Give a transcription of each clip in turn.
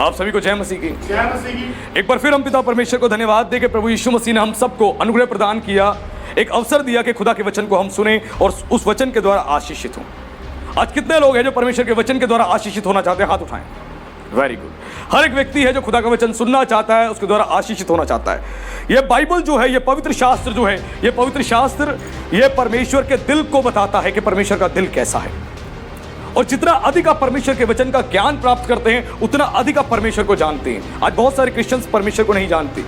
आप सभी को जय मसीह की। जय मसीह की। एक बार फिर हम पिता परमेश्वर को धन्यवाद दें कि प्रभु यीशु मसीह ने हम सबको अनुग्रह प्रदान किया, एक अवसर दिया कि खुदा के वचन को हम सुने और उस वचन के द्वारा आशीषित हों। आज कितने लोग हैं जो परमेश्वर के वचन के द्वारा आशीषित होना चाहते हैं? हाथ उठाएं। Very good. हर एक व्यक्ति है जो खुदा का वचन सुनना चाहता है, उसके द्वारा आशीषित होना चाहता है। ये बाइबल जो है, ये पवित्र शास्त्र जो है, ये पवित्र शास्त्र ये परमेश्वर के दिल को बताता है कि परमेश्वर का दिल कैसा है। और जितना अधिक आप परमेश्वर के वचन का ज्ञान प्राप्त करते हैं, उतना अधिक आप परमेश्वर को जानते हैं। आज बहुत सारे क्रिश्चियंस परमेश्वर को नहीं जानते,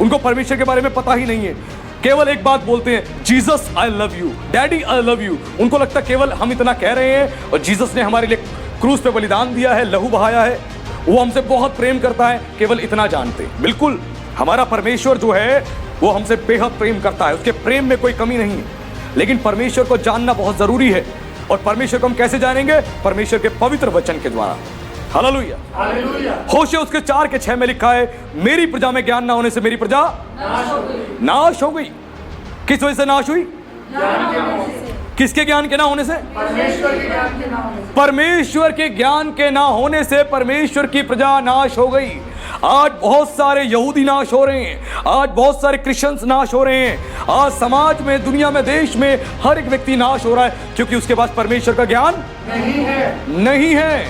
उनको परमेश्वर के बारे में पता ही नहीं है। केवल एक बात बोलते हैं, Jesus I love you, daddy I love you. उनको लगता है केवल हम इतना कह रहे हैं और जीसस ने हमारे लिए क्रूस पे बलिदान दिया है, लहू बहाया है, वो हमसे बहुत प्रेम करता है, केवल इतना जानते हैं। बिल्कुल, हमारा परमेश्वर जो है वो हमसे बेहद प्रेम करता है, उसके प्रेम में कोई कमी नहीं है। लेकिन परमेश्वर को जानना बहुत जरूरी है। और परमेश्वर को हम कैसे जानेंगे? परमेश्वर के पवित्र वचन के द्वारा। Hallelujah, hallelujah. होशे उसके 4:6 में लिखा है, मेरी प्रजा में ज्ञान ना होने से मेरी प्रजा नाश हो गई। किस वजह से नाश हुई? किसके ज्ञान के ना होने से? परमेश्वर के ज्ञान के ना होने से। परमेश्वर के ज्ञान के ना होने से परमेश्वर की प्रजा नाश हो गई। आज बहुत सारे यहूदी नाश हो रहे हैं, आज बहुत सारे क्रिश्चियंस नाश हो रहे हैं, आज समाज में, दुनिया में, देश में हर एक व्यक्ति नाश हो रहा है क्योंकि उसके पास परमेश्वर का ज्ञान नहीं है।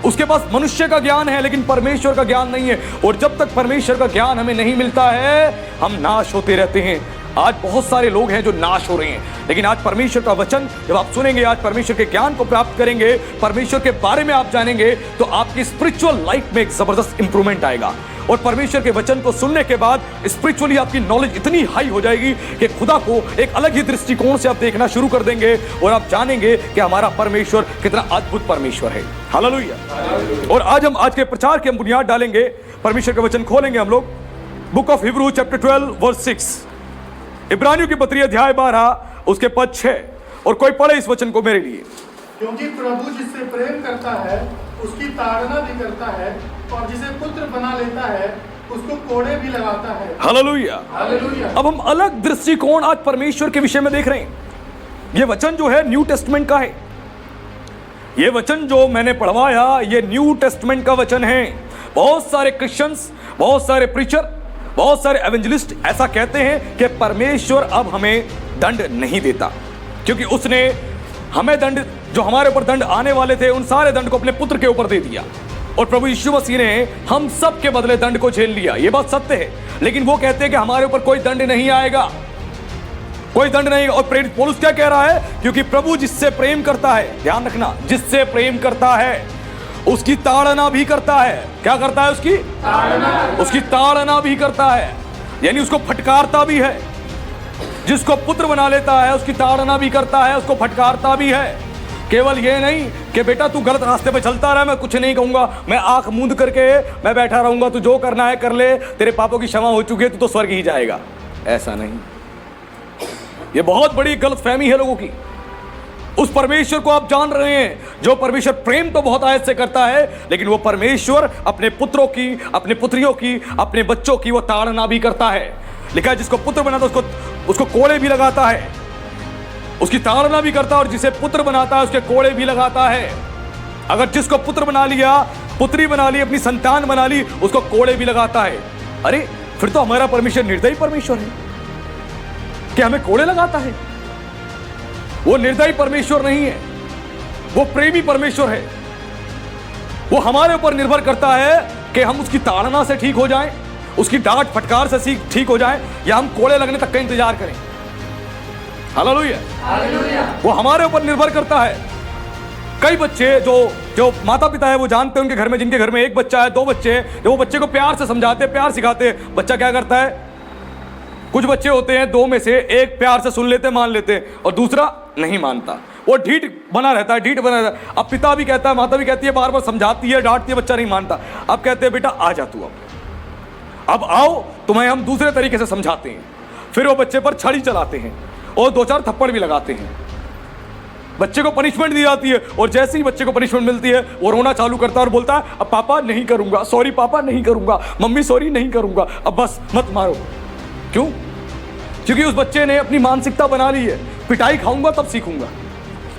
उसके पास मनुष्य का ज्ञान है लेकिन परमेश्वर का ज्ञान नहीं है। और जब तक परमेश्वर का ज्ञान हमें नहीं मिलता है, हम नाश होते रहते हैं। आज बहुत सारे लोग हैं जो नाश हो रहे हैं, लेकिन आज परमेश्वर का वचन जब आप सुनेंगे, आज परमेश्वर के ज्ञान को प्राप्त करेंगे, परमेश्वर के बारे में आप जानेंगे, तो आपकी स्पिरिचुअल लाइफ में एक जबरदस्त इंप्रूवमेंट आएगा। और परमेश्वर के वचन को सुनने के बाद स्पिरिचुअली आपकी नॉलेज इतनी हाई हो जाएगी कि खुदा को एक अलग ही दृष्टिकोण से आप देखना शुरू कर देंगे और आप जानेंगे कि हमारा परमेश्वर कितना अद्भुत परमेश्वर है। हालेलुया। और आज हम आज के प्रचार की हम बुनियाद डालेंगे, परमेश्वर के वचन खोलेंगे हम लोग, book of Hebrew chapter 12 verse 6, इब्रानियों की पत्री अध्याय 12 उसके पद 6। और कोई पढ़े इस वचन को मेरे लिए। क्योंकि प्रभु जिससे प्रेम करता है उसकी ताड़ना भी करता है, और जिसे पुत्र बना लेता है उसको कोड़े भी लगाता है। Hallelujah, hallelujah. अब हम अलग दृष्टिकोण आज परमेश्वर के विषय में देख रहे हैं। यह वचन जो है न्यू टेस्टमेंट का है। यह वचन जो मैंने पढ़वाया, यह न्यू टेस्टमेंट का वचन है। बहुत सारे क्रिश्चियंस, बहुत सारे प्रीचर, बहुत सारे एवेंजलिस्ट ऐसा कहते हैं कि परमेश्वर अब हमें दंड नहीं देता क्योंकि उसने हमें दंड, जो हमारे ऊपर दंड आने वाले थे, उन सारे दंड को अपने पुत्र के ऊपर दे दिया। और प्रभु यीशु मसीह ने हम सब के बदले दंड को झेल लिया। यह बात सत्य है, लेकिन वो कहते हैं कि हमारे ऊपर कोई दंड नहीं आएगा, कोई दंड नहीं। और प्रेरित पौलुस क्या कह रहा है? क्योंकि प्रभु जिससे प्रेम करता है, ध्यान रखना, जिससे प्रेम करता है उसकी ताड़ना भी करता है। क्या करता है? उसकी ताड़ना भी करता है, यानी उसको फटकारता भी है। जिसको पुत्र बना लेता है उसकी ताड़ना भी करता है, उसको फटकारता भी है। केवल ये नहीं कि बेटा तू गलत रास्ते पे चलता रहा, मैं कुछ नहीं कहूंगा, मैं आंख मूंद करके मैं बैठा रहूंगा, तू जो करना है कर ले, तेरे पापों की क्षमा हो चुकी है, तू तो स्वर्ग ही जाएगा। ऐसा नहीं, ये बहुत बड़ी गलतफहमी है लोगों की। उस परमेश्वर को आप जान रहे हैं जो परमेश्वर प्रेम तो बहुत आयत से करता है, लेकिन वो परमेश्वर अपने पुत्रों की, अपने पुत्रियों की, अपने बच्चों की वो ताड़ना भी करता है। लिखा है जिसको पुत्र बनाता है उसको कोड़े भी लगाता है, उसकी ताड़ना भी करता है, और जिसे पुत्र बनाता है उसके कोड़े भी लगाता है। अगर जिसको पुत्र बना लिया, पुत्री बना ली, अपनी संतान बना ली, उसको कोड़े भी लगाता है। अरे फिर तो हमारा परमेश्वर निर्दयी परमेश्वर है कि हमें कोड़े लगाता है? वो निर्दयी परमेश्वर नहीं है, वो प्रेमी परमेश्वर है। वो हमारे ऊपर निर्भर करता है कि हम उसकी ताड़ना से ठीक हो जाएं, उसकी डांट फटकार से ठीक हो जाएं, या हम कोड़े लगने तक का इंतजार करें। Hallelujah, hallelujah. वो हमारे ऊपर निर्भर करता है। कई बच्चे जो माता पिता है वो जानते हैं, उनके घर में, जिनके घर में एक बच्चा है, दो बच्चे हैं, जो वो बच्चे को प्यार से समझाते, प्यार सिखाते, बच्चा क्या करता है? कुछ बच्चे होते हैं, दो में से एक प्यार से सुन लेते, मान लेते, और दूसरा नहीं मानता, वो ढीठ बना रहता है, ढीठ बना रहता है। अब पिता भी कहता है, माता भी कहती है, बार बार समझाती है, डांटती है, बच्चा नहीं मानता। अब कहते हैं बेटा आ जा तू, अब आओ, तुम्हें हम दूसरे तरीके से समझाते हैं। फिर वो बच्चे पर छड़ी चलाते हैं और 2-4 थप्पड़ भी लगाते हैं। बच्चे को पनिशमेंट दी जाती है, और जैसे ही बच्चे को पनिशमेंट मिलती है वो रोना चालू करता है और बोलता है अब पापा नहीं करूंगा, सॉरी पापा नहीं करूंगा, मम्मी सॉरी नहीं करूंगा, अब बस मत मारो। क्यों? क्योंकि उस बच्चे ने अपनी मानसिकता बना ली है, पिटाई खाऊंगा तब सीखूंगा।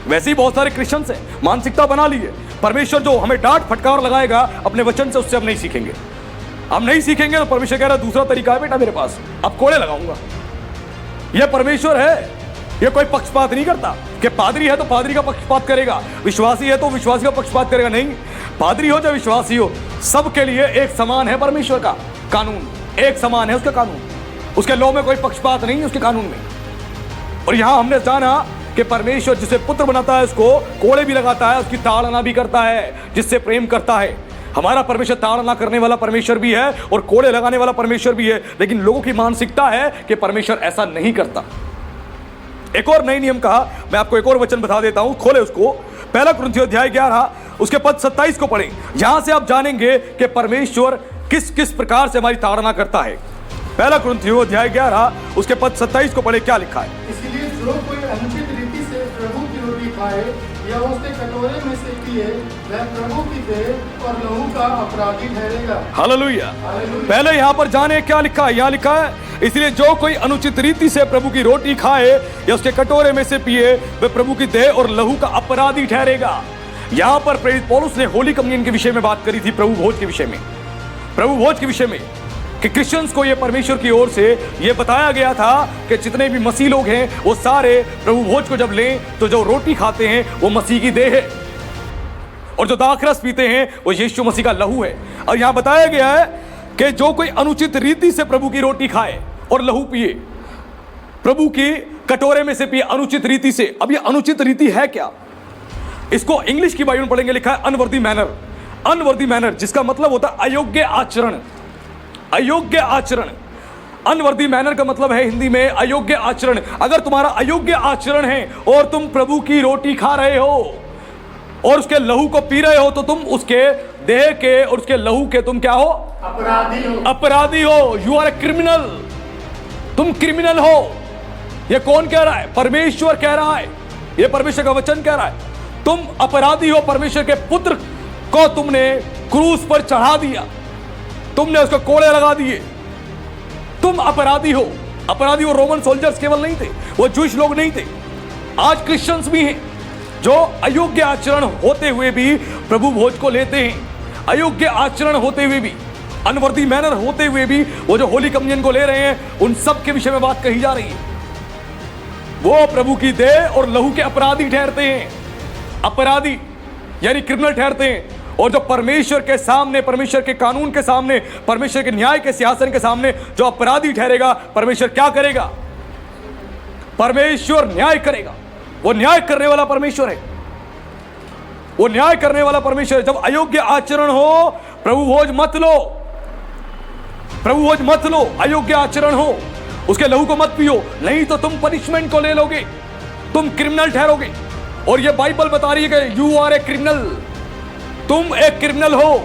वैसे ही बहुत सारे क्रिश्चियंस हैं, मानसिकता बना ली है, परमेश्वर जो हमें डांट फटकार लगाएगा अपने वचन से, उससे हम नहीं सीखेंगे। हम नहीं सीखेंगे तो परमेश्वर कह रहा है दूसरा तरीका है बेटा मेरे पास, अब कोड़े लगाऊंगा। यह परमेश्वर है, यह कोई पक्षपात नहीं करता कि पादरी है तो पादरी का पक्षपात करेगा, विश्वासी है तो विश्वासी का पक्षपात करेगा। नहीं, पादरी हो चाहे विश्वासी हो, सबके लिए एक समान है परमेश्वर का कानून, एक समान है उसका कानून। उसके लॉ में कोई पक्षपात नहीं है उसके कानून में। और यहां हमने जाना कि परमेश्वर जिसे पुत्र बनाता है उसको कोड़े भी लगाता है, उसकी ताड़ना भी करता है, जिससे प्रेम करता है। हमारा परमेश्वर ताड़ना करने वाला परमेश्वर भी है और कोड़े लगाने वाला परमेश्वर भी है, लेकिन लोगों की मानसिकता है कि परमेश्वर ऐसा नहीं करता। एक और नई नियम कहा, मैं आपको एक और वचन बता देता हूं, खोले उसको, पहला कुरिन्थियों अध्याय 11 उसके पद 27 को पढ़ें। यहां से आप जानेंगे कि परमेश्वर किस किस प्रकार से हमारी ताड़ना करता है। पहला कुरिन्थियों अध्याय 11 उसके पद 27 को पढ़े, क्या लिखा है? इसलिए जो कोई अनुचित रीति से प्रभु की रोटी खाए या उसके कटोरे में से पिए, वह प्रभु की देह और लहू का अपराधी ठहरेगा। हालेलुया। पहले यहां पर जाने क्या लिखा है। यहां लिखा है इसलिए जो कोई अनुचित रीति से प्रभु की रोटी खाए या उसके कटोरे में से पिए, वह प्रभु की देह और लहू का अपराधी ठहरेगा। यहां पर प्रेरित पौलुस ने होली कम्युनियन के विषय में बात करी थी, प्रभु भोज के विषय में, प्रभु भोज के विषय में, कि क्रिश्चियंस को यह परमेश्वर की ओर से यह बताया गया था कि जितने भी मसीह लोग हैं वो सारे प्रभु भोज को जब लें तो जो रोटी खाते हैं वो मसीह की देह है, और जो दाखरस पीते हैं वो यीशु मसीह का लहू है। और यहां बताया गया है कि जो कोई अनुचित रीति से प्रभु की रोटी खाए और लहू पिए, प्रभु की कटोरे में से पिए अनुचित रीति से। अब यह अनुचित रीति है क्या? इसको इंग्लिश की बाइबल में पढ़ेंगे, लिखा है अनवर्दी मैनर। अनवर्दी मैनर जिसका मतलब होता है अयोग्य आचरण, अयोग्य आचरण। अनवर्दी मैनर का मतलब है हिंदी में अयोग्य आचरण। अगर तुम्हारा अयोग्य आचरण है और तुम प्रभु की रोटी खा रहे हो और उसके लहू को पी रहे हो, तो तुम उसके देह के और उसके लहू के तुम क्या हो? अपराधी हो। अपराधी हो। यू आर ए क्रिमिनल, तुम क्रिमिनल हो। यह कौन कह रहा है? परमेश्वर कह रहा है, यह परमेश्वर का वचन कह रहा है। तुम अपराधी हो। परमेश्वर के पुत्र को तुमने क्रूस पर चढ़ा दिया, तुमने उसको कोड़े लगा दिए, तुम अपराधी हो। अपराधी वो रोमन सोल्जर्स केवल नहीं थे, वो जूश लोग नहीं थे, आज क्रिश्चियंस भी हैं जो अयोग्य आचरण होते हुए भी प्रभु भोज को लेते हैं। अयोग्य आचरण होते हुए भी, अनवर्दी मैनर होते हुए भी वो जो होली कम्युनियन को ले रहे हैं, उन सब के विषय में बात कही जा रही है। वो प्रभु की देह और लहू के अपराधी ठहरते हैं। अपराधी यानी क्रिमिनल ठहरते हैं। और जो परमेश्वर के सामने, परमेश्वर के कानून के सामने, परमेश्वर के न्याय के सिंहासन के सामने जो अपराधी ठहरेगा, परमेश्वर क्या करेगा? परमेश्वर न्याय करेगा। वो न्याय करने वाला परमेश्वर है, वो न्याय करने वाला परमेश्वर है। जब अयोग्य आचरण हो, प्रभु भोज मत लो, प्रभु भोज मत लो। अयोग्य आचरण हो, उसके लहू को मत पियो, नहीं तो तुम पनिशमेंट को ले लोगे, तुम क्रिमिनल ठहरोगे। और ये बाइबल बता रही है कि यू आर ए क्रिमिनल, तुम एक क्रिमिनल हो।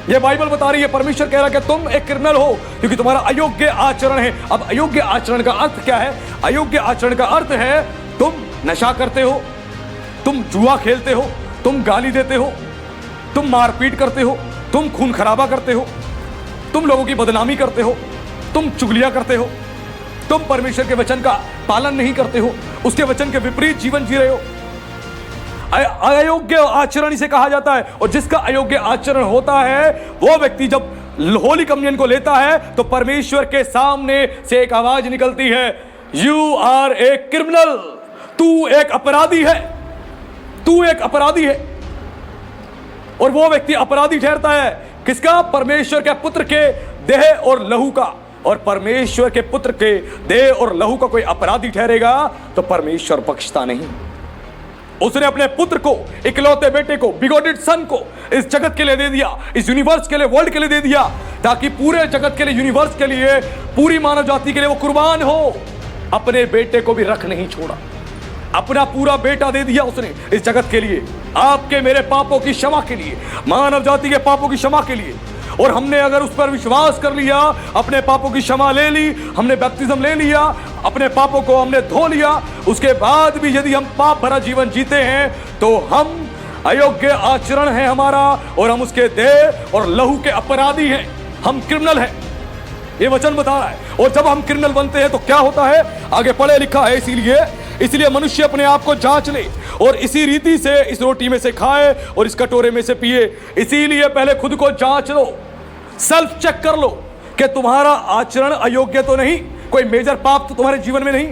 यह बाइबल बता रही है, परमेश्वर कह रहा है कि तुम एक क्रिमिनल हो क्योंकि तुम्हारा अयोग्य आचरण है। अब अयोग्य आचरण का अर्थ क्या है? अयोग्य आचरण का अर्थ है तुम नशा करते हो, तुम जुआ खेलते हो, तुम गाली देते हो, तुम मारपीट करते हो, तुम खून खराबा करते हो, तुम लोगों की बदनामी करते हो, तुम चुगलियां करते हो, तुम परमेश्वर के वचन का पालन नहीं करते हो, उसके वचन के विपरीत जीवन जी रहे हो। अयोग्य आचरण इसे कहा जाता है। और जिसका अयोग्य आचरण होता है, वो व्यक्ति जब होली कम्युनियन को लेता है तो परमेश्वर के सामने से एक आवाज निकलती है, यू आर ए क्रिमिनल, तू एक अपराधी है, तू एक अपराधी है। और वो व्यक्ति अपराधी ठहरता है किसका? परमेश्वर के पुत्र के देह और लहू का। और परमेश्वर के पुत्र के देह और लहू का कोई अपराधी ठहरेगा तो परमेश्वर बख्शता नहीं। उसने अपने पुत्र को, इकलौते बेटे को, बिगॉटेड सन को इस जगत के लिए दे दिया, इस यूनिवर्स के लिए, वर्ल्ड के लिए दे दिया, ताकि पूरे जगत के लिए, यूनिवर्स के लिए, पूरी मानव जाति के लिए वो कुर्बान हो। अपने बेटे को भी रख नहीं छोड़ा, अपना पूरा बेटा दे दिया उसने इस जगत के लिए, आपके मेरे पापों की क्षमा के लिए, मानव जाति के पापों की क्षमा के लिए। और हमने अगर उस पर विश्वास कर लिया, अपने पापों की क्षमा ले ली, हमने बैप्टिज्म ले लिया, अपने पापों को हमने धो लिया, उसके बाद भी यदि हम पाप भरा जीवन जीते हैं तो हम अयोग्य आचरण है हमारा, और हम उसके देह और लहू के अपराधी हैं, हम क्रिमिनल हैं। ये वचन बता रहा है। और जब हम क्रिमिनल बनते हैं तो क्या होता है? आगे पढ़े लिखा है, इसलिए मनुष्य अपने आप को जांच ले और इसी रीति से इस रोटी में से खाए और इस कटोरे में से पिए। इसीलिए पहले खुद को जांच लो, सेल्फ चेक कर लो कि तुम्हारा आचरण अयोग्य तो नहीं, कोई मेजर पाप तो तुम्हारे जीवन में नहीं,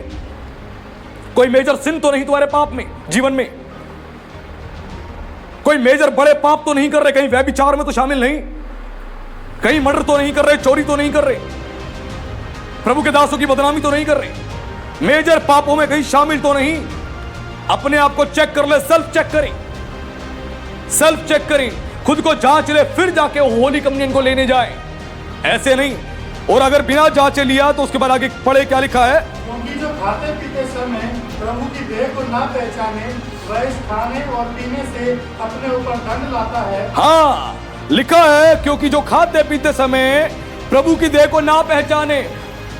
कोई मेजर सिन तो नहीं तुम्हारे पाप में, जीवन में कोई मेजर बड़े पाप तो नहीं कर रहे, कहीं व्यभिचार में तो शामिल नहीं, कहीं मर्डर तो नहीं कर रहे, चोरी तो नहीं कर रहे, प्रभु के दासों की बदनामी तो नहीं कर रहे, मेजर पापों में कहीं शामिल तो नहीं। अपने आप को चेक कर ले, सेल्फ चेक करें, सेल्फ चेक करें, खुद को जांच ले, फिर जाके होली कम्युनियन को लेने जाए, ऐसे नहीं। और अगर बिना जांचे लिया तो उसके बाद आगे पढ़े क्या लिखा है, क्योंकि जो खाते पीते समय प्रभु की देह को ना पहचाने वह इस खाने और पीने से अपने ऊपर दंड लाता है। हाँ, लिखा है क्योंकि जो खाते पीते समय प्रभु की देह को ना पहचाने,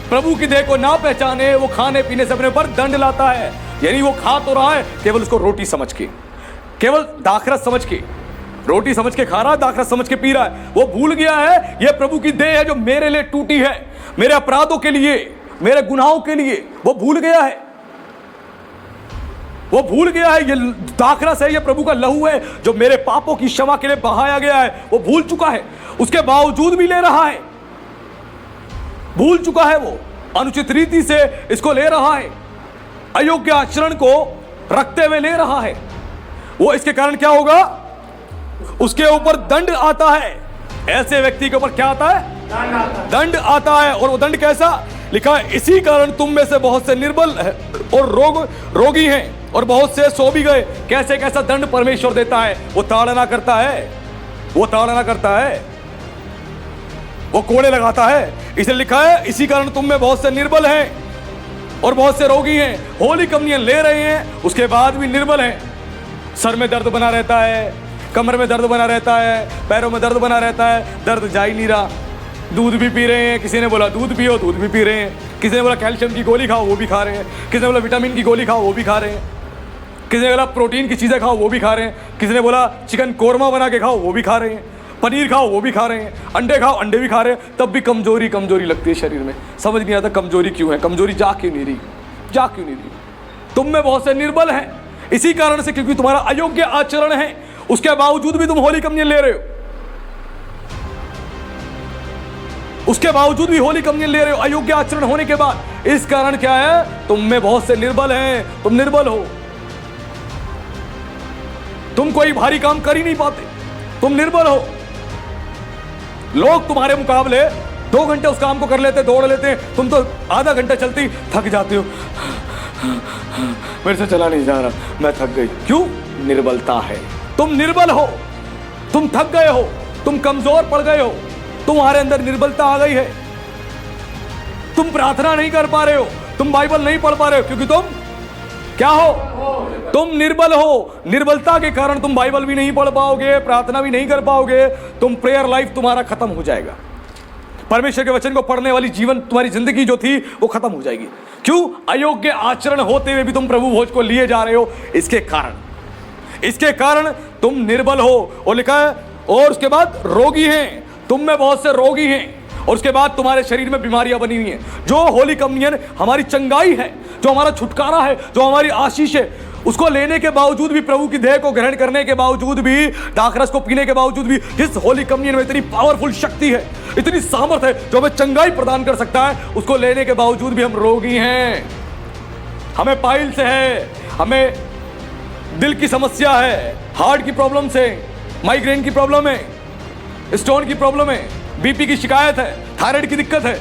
प्रभु की देह को ना पहचाने, वो खाने पीने से अपने ऊपर दंड लाता है। यानी वो खा तो रहा है केवल उसको रोटी समझ के, केवल दाखरस समझ के, रोटी समझ के खा रहा है, दाखरस समझ के पी रहा है। वो भूल गया है ये प्रभु की देह है जो मेरे लिए टूटी है, मेरे अपराधों के लिए, मेरे गुनाहों के लिए। वो भूल गया है, वो भूल गया है ये दाखरस है, ये प्रभु का लहू है जो मेरे पापों की क्षमा के लिए बहाया गया है। वो भूल चुका है, उसके बावजूद भी ले रहा है, भूल चुका है, वो अनुचित रीति से इसको ले रहा है, अयोग्य आचरण को रखते हुए ले रहा है। वो इसके कारण क्या होगा, उसके ऊपर दंड आता है। ऐसे व्यक्ति के ऊपर क्या आता है, दंड आता है। और वो दंड कैसा लिखा है, इसी कारण तुम में से बहुत से निर्बल है और रोगी हैं और बहुत से सो भी गए। कैसे कैसा दंड परमेश्वर देता है, वो ताड़ना करता है, वो ताड़ना करता है, वो कोड़े लगाता है। इसलिए लिखा है इसी कारण तुम में बहुत से निर्बल हैं और बहुत से रोगी हैं। होली कम्युनियन ले रहे हैं उसके बाद भी निर्बल हैं, सर में दर्द बना रहता है, कमर में दर्द बना रहता है, पैरों में दर्द बना रहता है, दर्द जा ही नहीं रहा। दूध भी पी रहे हैं, किसी ने बोला दूध पियो, दूध भी पी रहे हैं, किसी ने बोला कैल्शियम की गोली खाओ, वो भी खा रहे हैं, किसी ने बोला विटामिन की गोली खाओ, वो भी खा रहे हैं, किसी ने बोला प्रोटीन की चीज़ें खाओ, वो भी खा रहे हैं, किसी ने बोला चिकन कोरमा बना के खाओ, वो भी खा रहे हैं, पनीर खाओ, वो भी खा रहे हैं, अंडे खाओ, अंडे भी खा रहे हैं। तब भी कमजोरी कमजोरी लगती है शरीर में, समझ नहीं आता कमजोरी क्यों है, कमजोरी जा क्यों नहीं रही, जा क्यों नहीं रही। तुम में बहुत से निर्बल हैं इसी कारण से, क्योंकि तुम्हारा अयोग्य आचरण है, उसके बावजूद भी तुम होली कम्युनियन ले रहे हो, उसके बावजूद भी होली कम्युनियन ले रहे हो अयोग्य आचरण होने के बाद। इस कारण क्या है, तुम में बहुत से निर्बल हैं, तुम निर्बल हो, तुम कोई भारी काम कर ही नहीं पाते, तुम निर्बल हो। लोग तुम्हारे मुकाबले 2 घंटे उस काम को कर लेते, दौड़ लेते हैं, तुम तो आधा घंटा चलती थक जाते हो, मेरे से चला नहीं जा रहा, मैं थक गई। क्यों, निर्बलता है, तुम निर्बल हो, तुम थक गए हो, तुम कमजोर पड़ गए हो, तुम्हारे अंदर निर्बलता आ गई है, तुम प्रार्थना नहीं कर पा रहे हो, तुम बाइबल नहीं पढ़ पा रहे हो, क्योंकि तुम क्या हो, तुम निर्बल हो। निर्बलता के कारण तुम बाइबल भी नहीं पढ़ पाओगे, प्रार्थना भी नहीं कर पाओगे, तुम प्रेयर लाइफ तुम्हारा खत्म हो जाएगा, परमेश्वर के वचन को पढ़ने वाली जीवन तुम्हारी जिंदगी जो थी वो खत्म हो जाएगी। क्यों, अयोग्य आचरण होते हुए भी तुम प्रभु भोज को लिए जा रहे हो, इसके कारण तुम निर्बल हो। और लिखा है और उसके बाद रोगी हैं, तुम में बहुत से रोगी हैं, और उसके बाद तुम्हारे शरीर में बीमारियां बनी हुई हैं। जो होली कम्युनियन हमारी चंगाई है, जो हमारा छुटकारा है, जो हमारी आशीष है, उसको लेने के बावजूद भी, प्रभु की देह को ग्रहण करने के बावजूद भी, दाखरस को पीने के बावजूद भी, इस होली कम्युनियन में इतनी पावरफुल शक्ति है, इतनी सामर्थ है जो हमें चंगाई प्रदान कर सकता है, उसको लेने के बावजूद भी हम रोगी हैं। हमें पाइल्स है, हमें दिल की समस्या है, हार्ट की प्रॉब्लम है, माइग्रेन की प्रॉब्लम है, स्टोन की प्रॉब्लम है, बीपी की शिकायत है, थायराइड की दिक्कत है,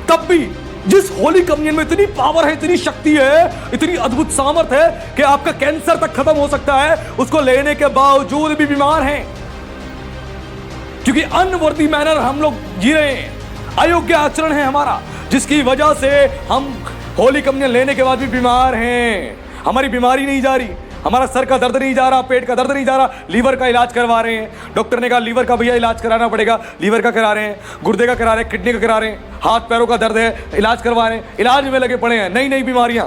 तब भी जिस होली कम्युनियन में इतनी पावर है, इतनी शक्ति है, इतनी अद्भुत सामर्थ है कि आपका कैंसर तक खत्म हो सकता है, उसको लेने के बावजूद भी बीमार हैं, क्योंकि अनवर्दी मैनर हम लोग जी रहे हैं, अयोग्य आचरण है हमारा, जिसकी वजह से हम होली कम्युनियन लेने के बाद भी बीमार हैं। हमारी बीमारी नहीं जा रही, हमारा सर का दर्द नहीं जा रहा, पेट का दर्द नहीं जा रहा, लीवर का इलाज करवा रहे हैं, डॉक्टर ने कहा लीवर का भैया इलाज कराना पड़ेगा, लीवर का करा रहे हैं, गुर्दे का करा रहे हैं, किडनी का करा रहे हैं, हाथ पैरों का दर्द है, इलाज करवा रहे हैं, इलाज में लगे पड़े हैं, नई नई बीमारियां,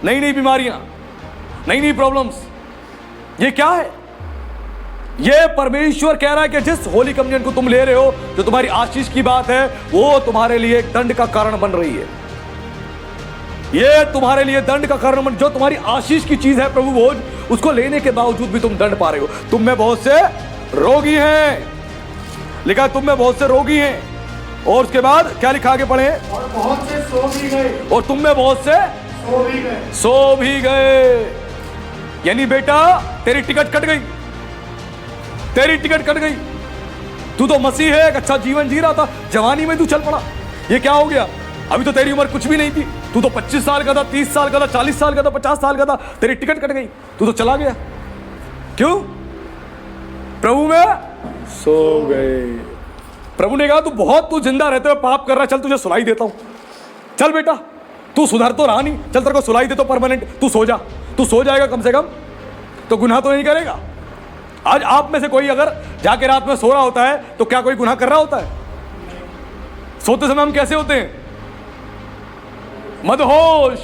नई नई प्रॉब्लम्स। ये क्या है, ये परमेश्वर कह रहा है कि जिस होली कम्युनियन को तुम ले रहे हो, जो तुम्हारी आशीष की बात है, वो तुम्हारे लिए एक दंड का कारण बन रही है। ये तुम्हारे लिए दंड का कारण, जो तुम्हारी आशीष की चीज है प्रभु भोज, उसको लेने के बावजूद भी तुम दंड पा रहे हो। तुम में बहुत से रोगी हैं, लिखा तुम में बहुत से रोगी हैं, और उसके बाद क्या लिखा आगे पढ़े, और बहुत से सो भी गए, और तुम में बहुत से सो भी गए। यानी बेटा तेरी टिकट कट गई, तेरी टिकट कट गई। तू तो मसीह है, एक अच्छा जीवन जी रहा था, जवानी में तू चल पड़ा, ये क्या हो गया? अभी तो तेरी उम्र कुछ भी नहीं थी, तू तो 25 साल का था, 30 साल का था, 40 साल का था, 50 साल का था, तेरी टिकट कट गई, तू तो चला गया। क्यों? प्रभु में सो गए। प्रभु ने कहा तू जिंदा रहते हुए पाप कर रहा है, चल तुझे सुलाई देता हूं, चल बेटा तू सुधर तो रहा नहीं, चल तेरे को सुलाई देता हूं परमानेंट, तू सो जा, तू सो जाएगा कम से कम तो गुनाह तो नहीं करेगा। आज आप में से कोई अगर जाके रात में सो रहा होता है तो क्या कोई गुनाह कर रहा होता है? सोते समय हम कैसे होते हैं? मदहोश,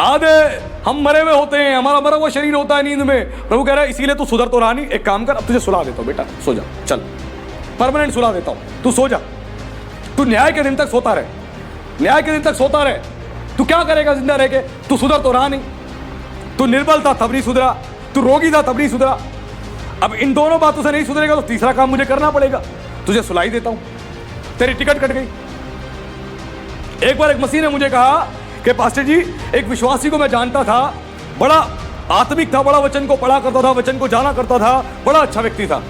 आधे हम मरे हुए होते हैं, हमारा मरा हुआ शरीर होता है नींद में। प्रभु कह रहा है इसीलिए तू सुधर तो रहा नहीं, एक काम कर, अब तुझे सुला देता हूं बेटा, सो जा, चल परमानेंट सुला देता हूं, तू सो जा। तू न्याय के दिन तक सोता रहे, न्याय के दिन तक सोता रहे। तू क्या करेगा जिंदा रह के? तू सुधर तो रहा नहीं, तू निर्बल था तब नहीं सुधरा, तू रोगी था तब नहीं सुधरा। अब इन दोनों बातों से नहीं सुधरेगा तो तीसरा काम मुझे करना पड़ेगा, तुझे सुलाई देता हूं, तेरी टिकट कट गई। एक बार एक मसीह ने मुझे कहा कि पास्टर जी, एक विश्वासी को मैं जानता था, बड़ा आत्मिक था, बड़ा वचन को पढ़ा करता था, वचन को जाना करता था, बड़ा अच्छा व्यक्ति था,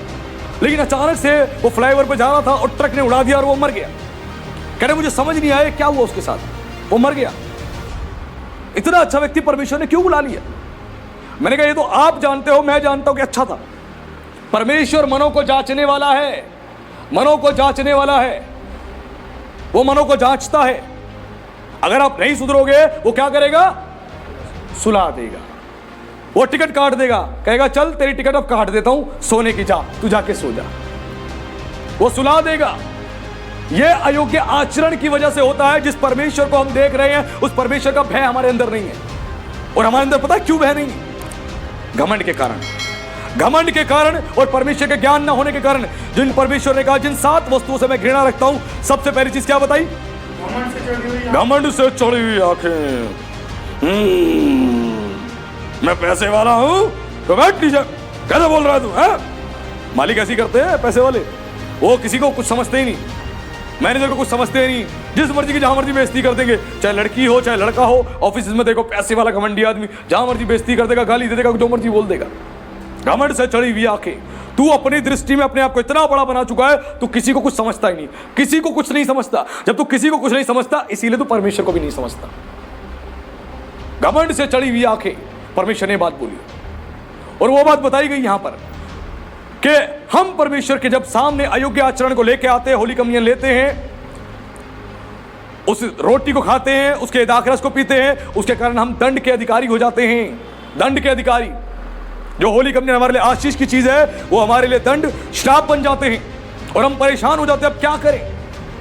लेकिन अचानक से वो फ्लाईओवर पर जा रहा था और ट्रक ने उड़ा दिया और वो मर गया। कह रहे मुझे समझ नहीं आया क्या हुआ उसके साथ, वो मर गया। इतना अच्छा व्यक्ति परमेश्वर ने क्यों बुला लिया? मैंने कहा ये तो आप जानते हो, मैं जानता हूं कि अच्छा था। परमेश्वर मनों को जांचने वाला है, मनों को जांचने वाला है, वो मनों को जांचता है। अगर आप नहीं सुधरोगे वो क्या करेगा? सुला देगा, वो टिकट काट देगा, कहेगा चल तेरी टिकट अब काट देता हूं, सोने की, जा तू जाके सो जा, वो सुला देगा। यह अयोग्य आचरण की वजह से होता है। जिस परमेश्वर को हम देख रहे हैं उस परमेश्वर का भय हमारे अंदर नहीं है। और हमारे अंदर पता है क्यों भय नहीं? घमंड के कारण, घमंड के कारण और परमेश्वर के ज्ञान न होने के कारण। जिन परमेश्वर ने कहा जिन 7 वस्तुओं से मैं घृणा रखता हूं, सबसे पहली चीज क्या बताई? घमंड से चढ़ी हुई आंखें। मैं पैसे वाला हूं तो बैठ लीजिए, कैसे बोल रहा है तू? है मालिक ऐसी करते हैं पैसे वाले, वो किसी को कुछ समझते ही नहीं, मैनेजर को कुछ समझते ही नहीं, जिस मर्जी की जहां मर्जी बेइज्जती कर देंगे, चाहे लड़की हो चाहे लड़का हो। ऑफिस में देखो पैसे वाला घमंडी आदमी जहां मर्जी बेइज्जती कर देगा, गाली दे देगा, जो मर्जी बोल देगा। घमंड से चढ़ी हुई आंखें। तू अपनी दृष्टि में अपने आप को इतना बड़ा बना चुका है, तू किसी को कुछ समझता ही नहीं, किसी को कुछ नहीं समझता। जब तू किसी को कुछ नहीं समझता, इसीलिए तू परमेश्वर को भी नहीं समझता। घमंड से चढ़ी हुई आंखें, परमेश्वर ने बात बोली और वो बात बताई गई यहां पर कि हम परमेश्वर के जब सामने अयोग्य आचरण को लेके आते हैं, होली कम्युनियन लेते हैं, उस रोटी को खाते हैं, उसके दाखरस को पीते हैं, उसके कारण हम दंड के अधिकारी हो जाते हैं। दंड के अधिकारी। जो होली कम्युनियन हमारे लिए आशीष की चीज है, वो हमारे लिए दंड, श्राप बन जाते हैं और हम परेशान हो जाते हैं। अब क्या करें?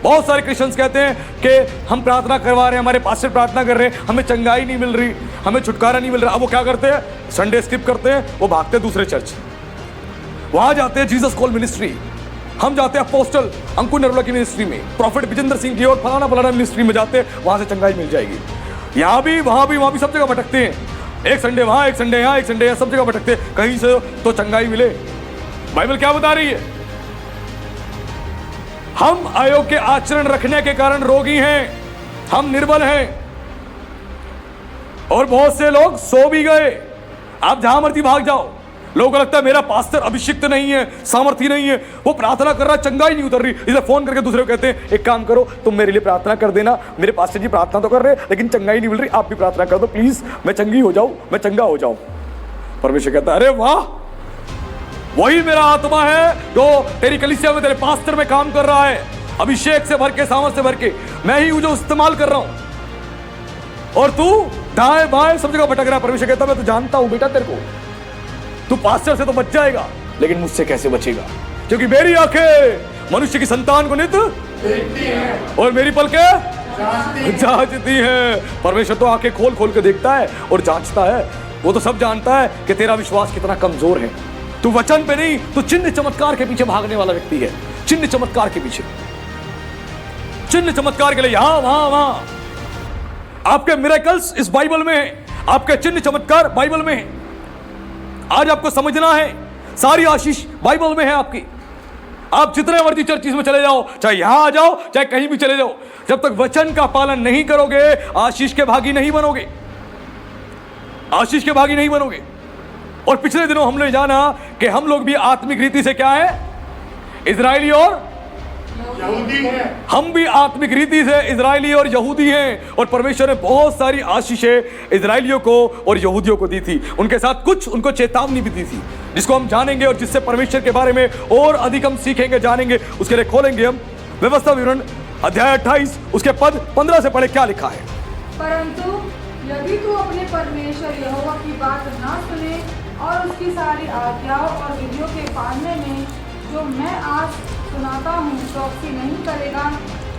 बहुत सारे क्रिश्चियंस कहते हैं कि हम प्रार्थना करवा रहे हैं, हमारे पास से प्रार्थना कर रहे हैं, हमें चंगाई नहीं मिल रही, हमें छुटकारा नहीं मिल रहा। अब वो क्या करते हैं? संडे स्किप करते हैं, वो भागते हैं दूसरे चर्च, वहां जाते हैं जीसस कॉल मिनिस्ट्री, हम जाते हैं अपोस्टल अंकुर नरोला की मिनिस्ट्री में, प्रॉफिट विजेंद्र सिंह की और फलाना फलाना मिनिस्ट्री में जाते हैं, वहां से चंगाई मिल जाएगी। यहां भी वहां भी सब जगह भटकते हैं, एक संडे वहां, एक संडे यहां, एक संडे यहां, सब जगह भटकते हैं, कहीं से तो चंगाई मिले। बाइबल क्या बता रही है? हम अयोग्य आचरण रखने के कारण रोगी हैं, हम निर्बल हैं और बहुत से लोग सो भी गए। आप जहां मर्जी भाग जाओ, लोगों को लगता है मेरा पास्टर अभिषिक्त नहीं है, सामर्थ्य नहीं है, वो प्रार्थना कर रहा, चंगाई नहीं उतर रही, इसे फोन करके दूसरे को कहते हैं एक काम करो तुम मेरे लिए प्रार्थना कर देना, मेरे पास्टर जी प्रार्थना तो कर रहे लेकिन चंगाई नहीं मिल रही, आप भी प्रार्थना कर दो प्लीज, मैं चंगी हो जाऊं, मैं चंगा हो जाऊं। परमेश्वर कहता है अरे वाह, वही मेरा आत्मा है जो तेरी कलीसिया में तेरे पास्टर में काम कर रहा है, अभिषेक से भर के, सामर्थ से भर के, मैं ही हूं जो इस्तेमाल कर रहा हूं और तू दाएं बाएं सब जगह भटक रहा। परमेश्वर कहता मैं तो जानता हूं बेटा, तेरे को तू पास्टर से तो बच जाएगा लेकिन मुझसे कैसे बचेगा? क्योंकि मेरी आंखें मनुष्य की संतान को नित देखती हैं और मेरी पलकें जांचती हैं। परमेश्वर तो आंखें खोल खोल के देखता है और जांचता है, वो तो सब जानता है कि तेरा विश्वास कितना कमजोर है। तू वचन पे नहीं, तू चिन्ह चमत्कार के पीछे भागने वाला व्यक्ति है, चिन्ह चमत्कार के पीछे, चिन्ह चमत्कार के लिए यहां वहां वहां। आपके मिरेकल्स इस बाइबल में है, आपके चिन्ह चमत्कार बाइबल में है। आज आपको समझना है, सारी आशीष बाइबल में है आपकी। आप जितने मर्जी चर्चिस में चले जाओ, चाहे यहां आ जाओ चाहे कहीं भी चले जाओ, जब तक वचन का पालन नहीं करोगे आशीष के भागी नहीं बनोगे, आशीष के भागी नहीं बनोगे। और पिछले दिनों हमने जाना कि हम लोग भी आत्मिक रीति से क्या है, इजरायली और यहूदी है। हम भी आत्मिक रीति से इजरायली और यहूदी हैं। और परमेश्वर ने बहुत सारी आशीषें इजरायलियों को और यहूदियों को दी थी, उनके साथ कुछ उनको चेतावनी भी दी थी, जिसको हम जानेंगे और जिससे परमेश्वर के बारे में और अधिक हम सीखेंगे, जानेंगे। उसके लिए खोलेंगे हम व्यवस्था विवरण अध्याय 28 उसके पद 15 से पढ़े। क्या लिखा है? परंतु यदि तू अपने परमेश्वर यहोवा की बात ना सुने और उसकी सारी आज्ञाओं और विधियों के पालने में जो मैं आज सुनाता हूँ चौकसी नहीं करेगा,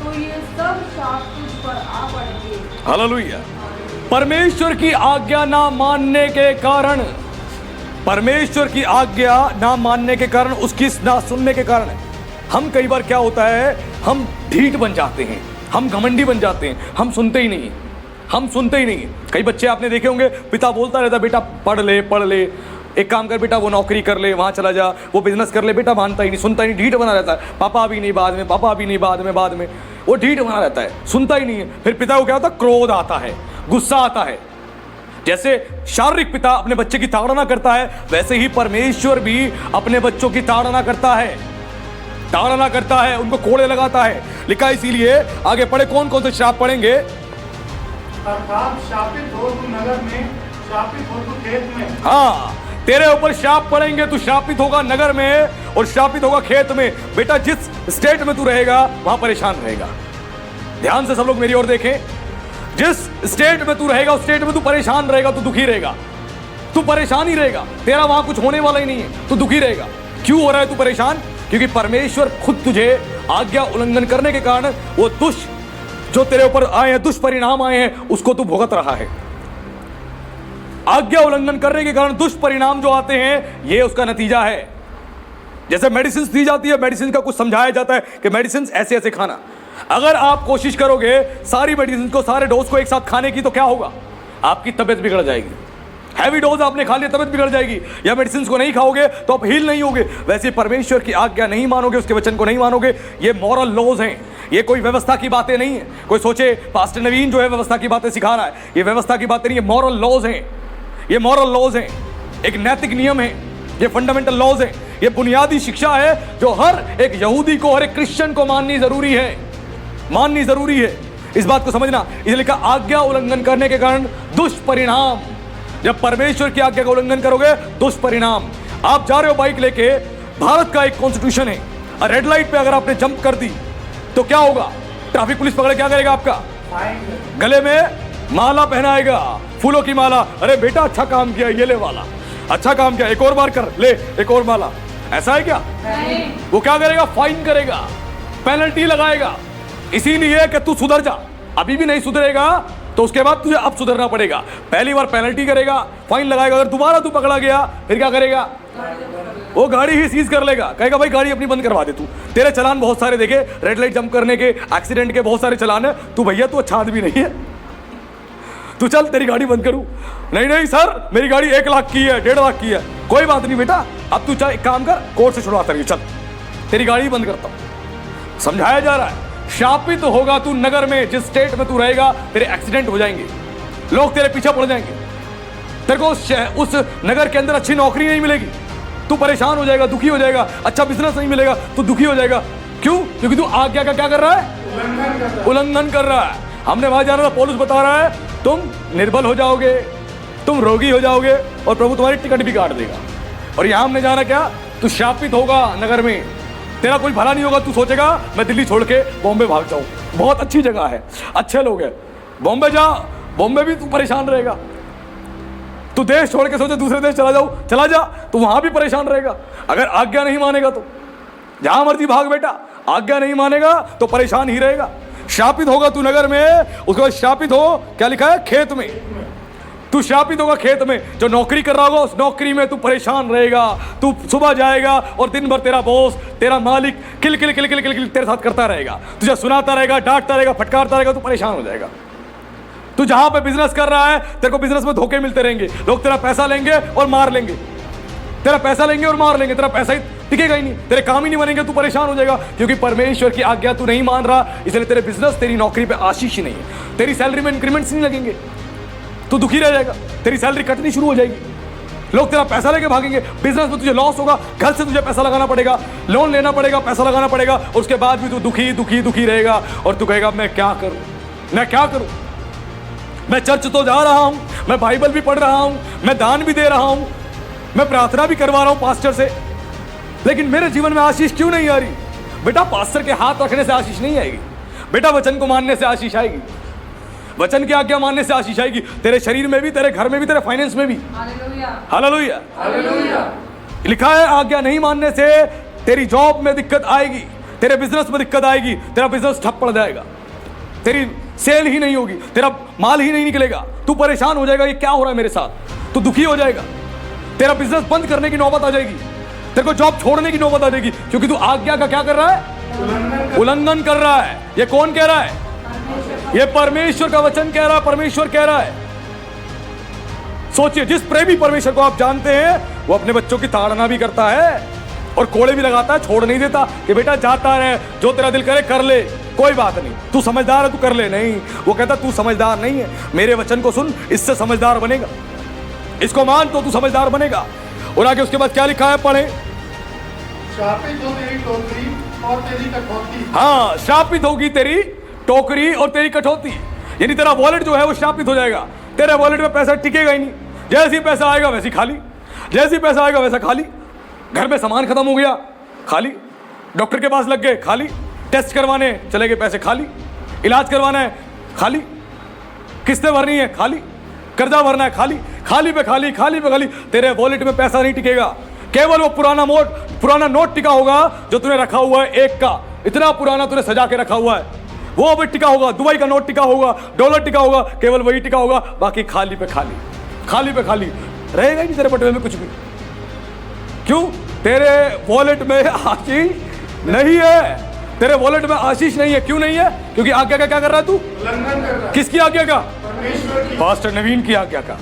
तो ये सब शाप तुझ पर आ पड़ेंगे। हालेलुया। परमेश्वर की आज्ञा ना मानने के कारण, परमेश्वर की आज्ञा ना मानने के कारण, उसकी ना सुनने के कारण हम कई बार क्या होता है, हम ढीठ बन जाते हैं, हम घमंडी बन जाते हैं, हम सुनते ही नहीं, हम सुनते ही नहीं। कई बच्चे आपने देखे होंगे, पिता बोलता रहता बेटा पढ़ ले पढ़ ले, एक काम कर बेटा वो नौकरी कर ले, वहाँ चला जा, वो बिजनेस कर ले, बेटा मानता ही नहीं, सुनता ही नहीं, ढीठ बना रहता है। पापा अभी नहीं, बाद में, पापा अभी नहीं, बाद में वो ढीठ बना रहता है, सुनता ही नहीं है। फिर पिता को क्या होता है, क्रोध आता है, गुस्सा आता है। जैसे शारीरिक पिता अपने बच्चे की ताड़ना करता है, वैसे ही परमेश्वर भी अपने बच्चों की ताड़ना करता है, ताड़ना करता है, उनको कोड़े लगाता है। लिखा इसीलिए आगे पढ़े, कौन कौन से श्राप पढ़ेंगे? अर्थात शापित हो तू नगर में, शापित हो तू खेत में। हाँ, तेरे ऊपर श्राप पड़ेंगे, तू श्रापित होगा नगर में और श्रापित होगा खेत में। बेटा जिस स्टेट में तू रहेगा वहां परेशान रहेगा। ध्यान से सब लोग मेरी ओर देखें, जिस स्टेट में तू रहेगा उस स्टेट में तू परेशान रहेगा, तू दुखी रहेगा, तू परेशान ही रहेगा, तेरा वहां कुछ होने वाला ही नहीं है, तू दुखी रहेगा। क्यों हो रहा है तू परेशान? क्योंकि परमेश्वर खुद तुझे आज्ञा उल्लंघन करने के कारण वो जो तेरे ऊपर आए हैं, दुष्परिणाम आए हैं, उसको तू भुगत रहा है। आज्ञा उल्लंघन करने के कारण दुष्परिणाम जो आते हैं, ये उसका नतीजा है। जैसे मेडिसिन दी जाती है, मेडिसिन का कुछ समझाया जाता है कि मेडिसिन ऐसे ऐसे खाना। अगर आप कोशिश करोगे सारी मेडिसिन को, सारे डोज को एक साथ खाने की, तो क्या होगा? आपकी तबियत बिगड़ जाएगी। हैवी डोज आपने खा लिया, तबियत बिगड़ जाएगी। या मेडिसिन को नहीं खाओगे तो आप हील नहीं होगे। वैसे परमेश्वर की आज्ञा नहीं मानोगे, उसके वचन को नहीं मानोगे, ये मॉरल लॉज हैं, ये कोई व्यवस्था की बातें नहीं है। कोई सोचे पास्टर नवीन जो है व्यवस्था की बातें सिखा रहा है, ये व्यवस्था की बातें नहीं, ये मॉरल लॉज हैं, ये मॉरल लॉज हैं, एक नैतिक नियम है, ये फंडामेंटल लॉज है, ये बुनियादी शिक्षा है जो हर एक यहूदी को, हर एक क्रिश्चियन को माननी जरूरी है, माननी जरूरी है। इस बात को समझना। इसलिए लिखा आज्ञा उल्लंघन करने के कारण दुष्परिणाम। जब परमेश्वर की आज्ञा का उल्लंघन करोगे, दुष्परिणाम। आप जा रहे हो बाइक लेके, भारत का एक कॉन्स्टिट्यूशन है, और रेड लाइट पे अगर आपने जंप कर दी तो क्या होगा? ट्रैफिक पुलिस पकड़े क्या करेगा? आपका गले में माला पहनाएगा, फूलों की माला। अरे बेटा अच्छा काम किया, ये ले वाला, अच्छा काम किया, एक और बार कर ले, एक और माला। ऐसा है क्या? नहीं। वो क्या करेगा? फाइन करेगा, पेनल्टी लगाएगा, इसीलिए कि तू सुधर जा। अभी भी नहीं सुधरेगा तो उसके बाद तुझे अब सुधरना पड़ेगा। पहली बार पेनल्टी करेगा, फाइन लगाएगा, अगर दोबारा तू पकड़ा गया फिर क्या करेगा? वो गाड़ी ही सीज कर लेगा, कहेगा भाई गाड़ी अपनी बंद करवा दे तू। तेरे चलान बहुत सारे देखे, रेड लाइट जंप करने के, एक्सीडेंट के बहुत सारे चलान है। तू भैया तू अच्छा आदमी नहीं है, तू चल तेरी गाड़ी बंद करूं। नहीं सर मेरी गाड़ी 1 लाख की है, 1.5 लाख की है। कोई बात नहीं बेटा, अब तू चाहे एक काम कर, कोर्ट से छुड़वाता रही, चल तेरी गाड़ी बंद करता हूं। समझाया जा रहा है। शापित होगा तू नगर में, जिस स्टेट में तू रहेगा तेरे एक्सीडेंट हो जाएंगे, लोग तेरे पीछे पड़ जाएंगे, तेरे को उस नगर के अंदर अच्छी नौकरी नहीं मिलेगी, तू परेशान हो जाएगा, दुखी हो जाएगा, अच्छा बिजनेस नहीं मिलेगा, तू दुखी हो जाएगा। क्यों? क्योंकि तू आज्ञा का क्या कर रहा है? उल्लंघन कर रहा है। हमने वहां जाना था, पौलुस बता रहा है तुम निर्बल हो जाओगे, तुम रोगी हो जाओगे और प्रभु तुम्हारी टिकट भी काट देगा। और यहां हमने जाना क्या? तू शापित होगा नगर में, तेरा कोई भला नहीं होगा। तू सोचेगा मैं दिल्ली छोड़ के बॉम्बे भाग जाऊं, बहुत अच्छी जगह है, अच्छे लोग हैं, बॉम्बे जा, बॉम्बे भी तू परेशान रहेगा। तू देश छोड़ के सोचे दूसरे देश चला जाऊं, चला जा, तू वहां भी परेशान रहेगा। अगर आज्ञा नहीं मानेगा तो जहां मर्जी भाग बेटा, आज्ञा नहीं मानेगा तो परेशान ही रहेगा। शापित होगा तू नगर में, उसके बाद शापित हो, क्या लिखा है? खेत में। तू शापित होगा खेत में, जो नौकरी कर रहा होगा उस नौकरी में तू परेशान रहेगा। तू सुबह जाएगा और दिन भर तेरा बॉस, तेरा मालिक किल किल किल किल किल किल तेरे साथ करता रहेगा, तुझे सुनाता रहेगा, डांटता रहेगा, फटकारता रहेगा, तू परेशान हो जाएगा। तू जहां पे बिजनेस कर रहा है तेरे को बिजनेस में धोखे मिलते रहेंगे, लोग तेरा पैसा लेंगे और मार लेंगे, तेरा पैसा लेंगे और मार लेंगे, तेरा पैसा ही टिकेगा ही नहीं, तेरे काम ही नहीं बनेंगे, तू परेशान हो जाएगा क्योंकि परमेश्वर की आज्ञा तू नहीं मान रहा। इसलिए तेरे बिजनेस, तेरी नौकरी पे आशीष ही नहीं है, तेरी सैलरी में इंक्रीमेंट्स नहीं लगेंगे, तू दुखी रह जाएगा, तेरी सैलरी कटनी शुरू हो जाएगी, लोग तेरा पैसा लेके भागेंगे, बिजनेस में तुझे लॉस होगा, घर से तुझे पैसा लगाना पड़ेगा, लोन लेना पड़ेगा, पैसा लगाना पड़ेगा, और उसके बाद भी तू दुखी दुखी दुखी रहेगा और तू कहेगा मैं क्या करूं, मैं क्या करूं, मैं चर्च तो जा रहा हूं, मैं बाइबल भी पढ़ रहा हूं, मैं दान भी दे रहा हूं, मैं प्रार्थना भी करवा रहा हूं पास्टर से, लेकिन मेरे जीवन में आशीष क्यों नहीं आ रही? बेटा पास्टर के हाथ रखने से आशीष नहीं आएगी, बेटा वचन को मानने से आशीष आएगी, वचन की आज्ञा मानने से आशीष आएगी, तेरे शरीर में भी, तेरे घर में भी, तेरे फाइनेंस में भी। Hallelujah hallelujah. लिखा है आज्ञा नहीं मानने से तेरी जॉब में दिक्कत आएगी, तेरे बिजनेस में दिक्कत आएगी, तेरा बिजनेस ठप पड़ जाएगा, तेरी सेल ही नहीं होगी, तेरा माल ही नहीं निकलेगा, तू परेशान हो जाएगा, ये क्या हो रहा है मेरे साथ, तू दुखी हो जाएगा, तेरा बिजनेस बंद करने की नौबत आ जाएगी, तेरे को जॉब छोड़ने की नौबत आ जाएगी, क्योंकि तू आज्ञा का क्या कर रहा है? उल्लंघन कर रहा है। ये कौन कह रहा है? ये परमेश्वर का वचन कह रहा है, परमेश्वर कह रहा है। सोचिए, जिस प्रेमी परमेश्वर को आप जानते हैं वो अपने बच्चों की ताड़ना भी करता है और कोड़े भी लगाता है, छोड़ नहीं देता कि बेटा जाता रहे, जो तेरा दिल करे कर ले, कोई बात नहीं, तू समझदार है तू कर ले। नहीं, वो कहता तू समझदार नहीं है, मेरे वचन को सुन, इससे समझदार बनेगा, इसको मान तो तू समझदार बनेगा। और आगे उसके बाद क्या लिखा है, पढ़े। शापित हो तेरी टोकरी और तेरी कठौती। हाँ, शापित होगी तेरी टोकरी और तेरी कठौती, यानी तेरा वॉलेट जो है वो शापित हो जाएगा, तेरे वॉलेट में पैसा टिकेगा ही नहीं, जैसे ही पैसा आएगा वैसे खाली, जैसे ही पैसा आएगा वैसा खाली, घर में सामान खत्म हो गया खाली, डॉक्टर के पास लग गए खाली, टेस्ट करवाने चले गए पैसे खाली, इलाज करवाना है खाली, किस्तें भरनी है खाली, कर्जा भरना है खाली, खाली पे खाली, खाली पे खाली, तेरे वॉलेट में पैसा नहीं टिकेगा, केवल वो पुराना नोट टिका होगा जो तूने रखा हुआ है, एक का इतना पुराना तूने सजा के रखा हुआ है, वो अभी टिका होगा, दुबई का नोट टिका होगा, डॉलर टिका होगा, केवल वही टिका होगा, बाकी खाली पे खाली, खाली पे खाली रहेगा ही नहीं तेरे बटुए में कुछ भी। क्यों? तेरे वॉलेट में आशीष नहीं है, तेरे वॉलेट में आशीष नहीं है। क्यों नहीं है? क्योंकि आज्ञा का क्या कर रहा है तू? उल्लंघन कर रहा है। किसकी आज्ञा का? परमेश्वर की। पास्टर नवीन की आज्ञा का,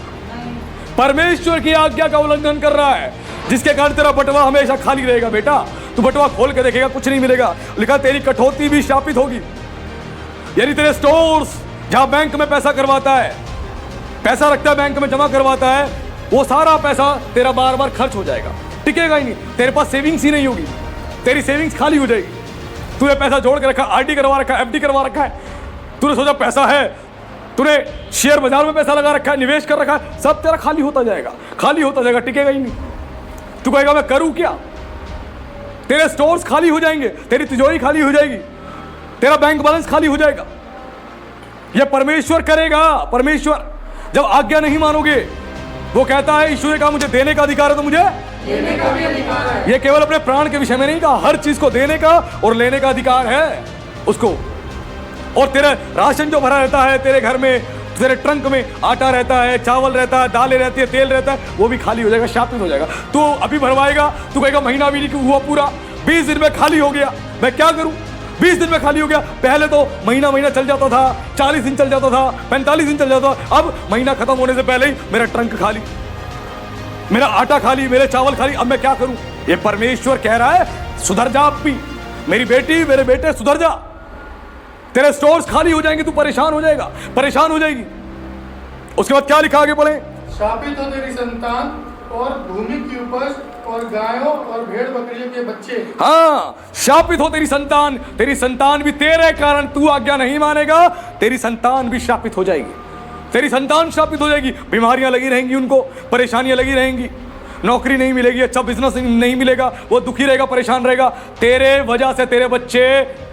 परमेश्वर की आज्ञा का उल्लंघन कर रहा है, जिसके कारण तेरा बटवा हमेशा खाली रहेगा। बेटा तू बटवा खोल के देखेगा कुछ नहीं मिलेगा। लिखा तेरी कठौती भी शापित होगी, यानी तेरे स्टोर्स जहां बैंक में पैसा करवाता है, पैसा रखता है बैंक में जमा करवाता है, वो सारा पैसा तेरा बार बार खर्च हो जाएगा, टिकेगा ही नहीं, तेरे पास सेविंग्स ही नहीं होगी, तेरी सेविंग्स खाली हो जाएगी। तूने पैसा जोड़ के रखा, आरडी करवा रखा है, एफडी करवा रखा है, तूने सोचा पैसा है, तूने शेयर बाजार में पैसा लगा रखा है, निवेश कर रखा है, सब तेरा खाली होता जाएगा, खाली होता जाएगा, टिकेगा ही नहीं। तू कहेगा मैं करूं क्या? तेरे स्टोर्स खाली हो जाएंगे, तेरी तिजोरी खाली हो जाएगी, तेरा बैंक बैलेंस खाली हो जाएगा। यह परमेश्वर करेगा। परमेश्वर जब आज्ञा नहीं मानोगे, वो कहता है ईश्वर का मुझे देने का अधिकार है तो मुझे देने का भी अधिकार है। ये केवल अपने प्राण के विषय में नहीं कहा, हर चीज को देने का और लेने का अधिकार है उसको। और तेरा राशन जो भरा रहता है तेरे घर में, तेरे ट्रंक में आटा रहता है, चावल रहता है, दालें रहती है, तेल रहता है, वो भी खाली हो जाएगा, शापित हो जाएगा। तू अभी भरवाएगा, तू कहेगा महीना भी नहीं हुआ पूरा, 20 दिन में खाली हो गया, मैं क्या करूं? 20 दिन में खाली हो गया। पहले तो महीना चल जाता था, 40 दिन चल जाता था, 45 दिन चल जाता था, अब महीना खत्म होने से पहले ही मेरा ट्रंक खाली, मेरा आटा खाली, मेरे चावल खाली, अब मैं क्या करूं? ये परमेश्वर कह रहा है सुधर जा, अब भी मेरी बेटी मेरे बेटे सुधर जा, तेरे स्टोर्स खाली हो जाएंगे, तू परेशान हो जाएगा, परेशान हो जाएगी। उसके बाद क्या लिखा आगे पढ़े। शापित हो तेरी संतान और भूमि की उपज और गायों और भेड़ बकरियों के बच्चे। हाँ, शापित हो तेरी संतान, तेरी संतान भी तेरे कारण, तू आज्ञा नहीं मानेगा, तेरी संतान भी शापित हो जाएगी, तेरी संतान शापित हो जाएगी। बीमारियां लगी रहेंगी उनको, परेशानियां लगी रहेंगी, नौकरी नहीं मिलेगी, अच्छा बिजनेस नहीं मिलेगा, वो दुखी रहेगा, परेशान रहेगा। तेरे वजह से तेरे बच्चे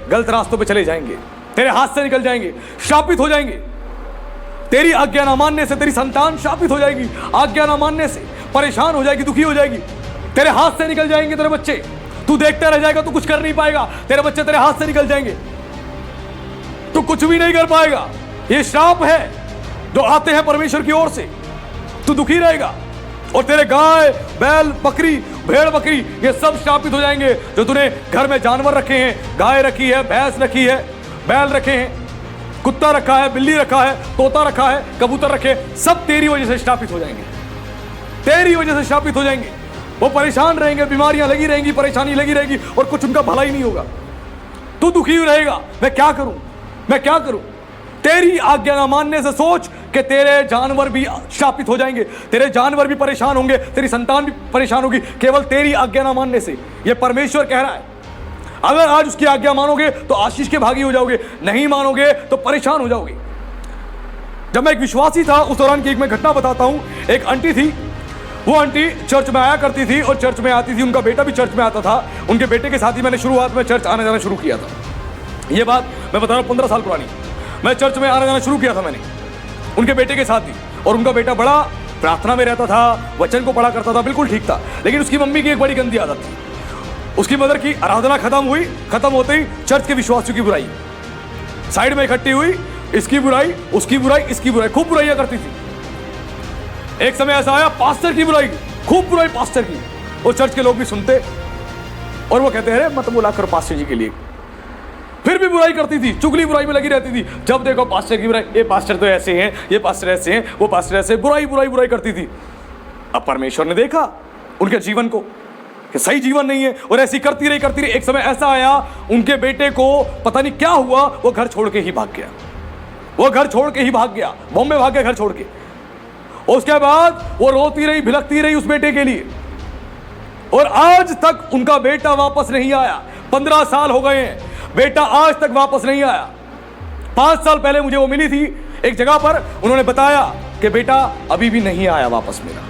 गलत रास्तों पे चले जाएंगे, तेरे हाथ से निकल जाएंगे, शापित हो जाएंगे। तेरी आज्ञा ना मानने से तेरी संतान शापित हो जाएगी, आज्ञा ना मानने से परेशान हो जाएगी, दुखी हो जाएगी, तेरे हाथ से निकल जाएंगे तेरे बच्चे, तू देखता रह जाएगा, तू कुछ कर नहीं पाएगा, तेरे बच्चे तेरे हाथ से निकल जाएंगे, तू कुछ भी नहीं कर पाएगा। ये श्राप है जो आते हैं परमेश्वर की ओर से, तू दुखी रहेगा और तेरे गाय बैल बकरी भेड़ बकरी ये सब शापित हो जाएंगे। जो तूने घर में जानवर रखे हैं, गाय रखी है, भैंस रखी है, बैल रखे हैं, कुत्ता रखा है, बिल्ली रखा है, तोता रखा है, कबूतर रखे, सब तेरी वजह से श्रापित हो जाएंगे, तेरी वजह से श्रापित हो जाएंगे। वो परेशान रहेंगे, बीमारियां लगी रहेंगी, परेशानी लगी रहेगी और कुछ उनका भला ही नहीं होगा। तू दुखी रहेगा, मैं क्या करूं, मैं क्या करूं। तेरी आज्ञा ना मानने से सोच कि तेरे जानवर भी शापित हो जाएंगे, तेरे जानवर भी परेशान होंगे, तेरी संतान भी परेशान होगी, केवल तेरी आज्ञा ना मानने से। यह परमेश्वर कह रहा है। अगर आज उसकी आज्ञा मानोगे तो आशीष के भागी हो जाओगे, नहीं मानोगे तो परेशान हो जाओगे। जब मैं एक विश्वासी था उस दौरान की एक मैं घटना बताता हूं। एक आंटी थी, वो आंटी चर्च में आया करती थी और चर्च में आती थी, उनका बेटा भी चर्च में आता था। उनके बेटे के साथ ही मैंने शुरुआत में चर्च आने जाना शुरू किया था। ये बात मैं बता रहा हूँ 15 साल पुरानी। मैं चर्च में आना जाना शुरू किया था मैंने उनके बेटे के साथ ही, और उनका बेटा बड़ा प्रार्थना में रहता था, वचन को पढ़ा करता था, बिल्कुल ठीक था। लेकिन उसकी मम्मी की एक बड़ी गंदी आदत थी। उसकी मदर की आराधना खत्म हुई, खत्म होते ही चर्च के विश्वासियों की बुराई साइड में इकट्ठी हुई, इसकी बुराई, उसकी बुराई, इसकी बुराई, खूब बुराइयां करती थी। एक समय ऐसा आया पास्टर की बुराई, खूब बुराई पास्टर की। वो चर्च के लोग भी सुनते और वो कहते हैं मत बोला करो पास्टर जी के लिए। फिर भी बुराई करती थी, चुगली बुराई में लगी रहती थी। जब देखो पास्टर की बुराई, ये पास्टर तो ऐसे हैं, ये पास्टर ऐसे हैं, वो पास्टर ऐसे, बुराई बुराई बुराई करती थी। अब परमेश्वर ने देखा उनके जीवन को कि सही जीवन नहीं है और ऐसी करती रही करती रही। एक समय ऐसा आया उनके बेटे को पता नहीं क्या हुआ, वो घर छोड़ के ही भाग गया, वो घर छोड़ के ही भाग गया, बॉम्बे भाग गया घर छोड़ के। उसके बाद वो रोती रही, भिलकती रही उस बेटे के लिए, और आज तक उनका बेटा वापस नहीं आया। 15 साल हो गए हैं, बेटा आज तक वापस नहीं आया। 5 साल पहले मुझे वो मिली थी एक जगह पर, उन्होंने बताया कि बेटा अभी भी नहीं आया वापस मेरा।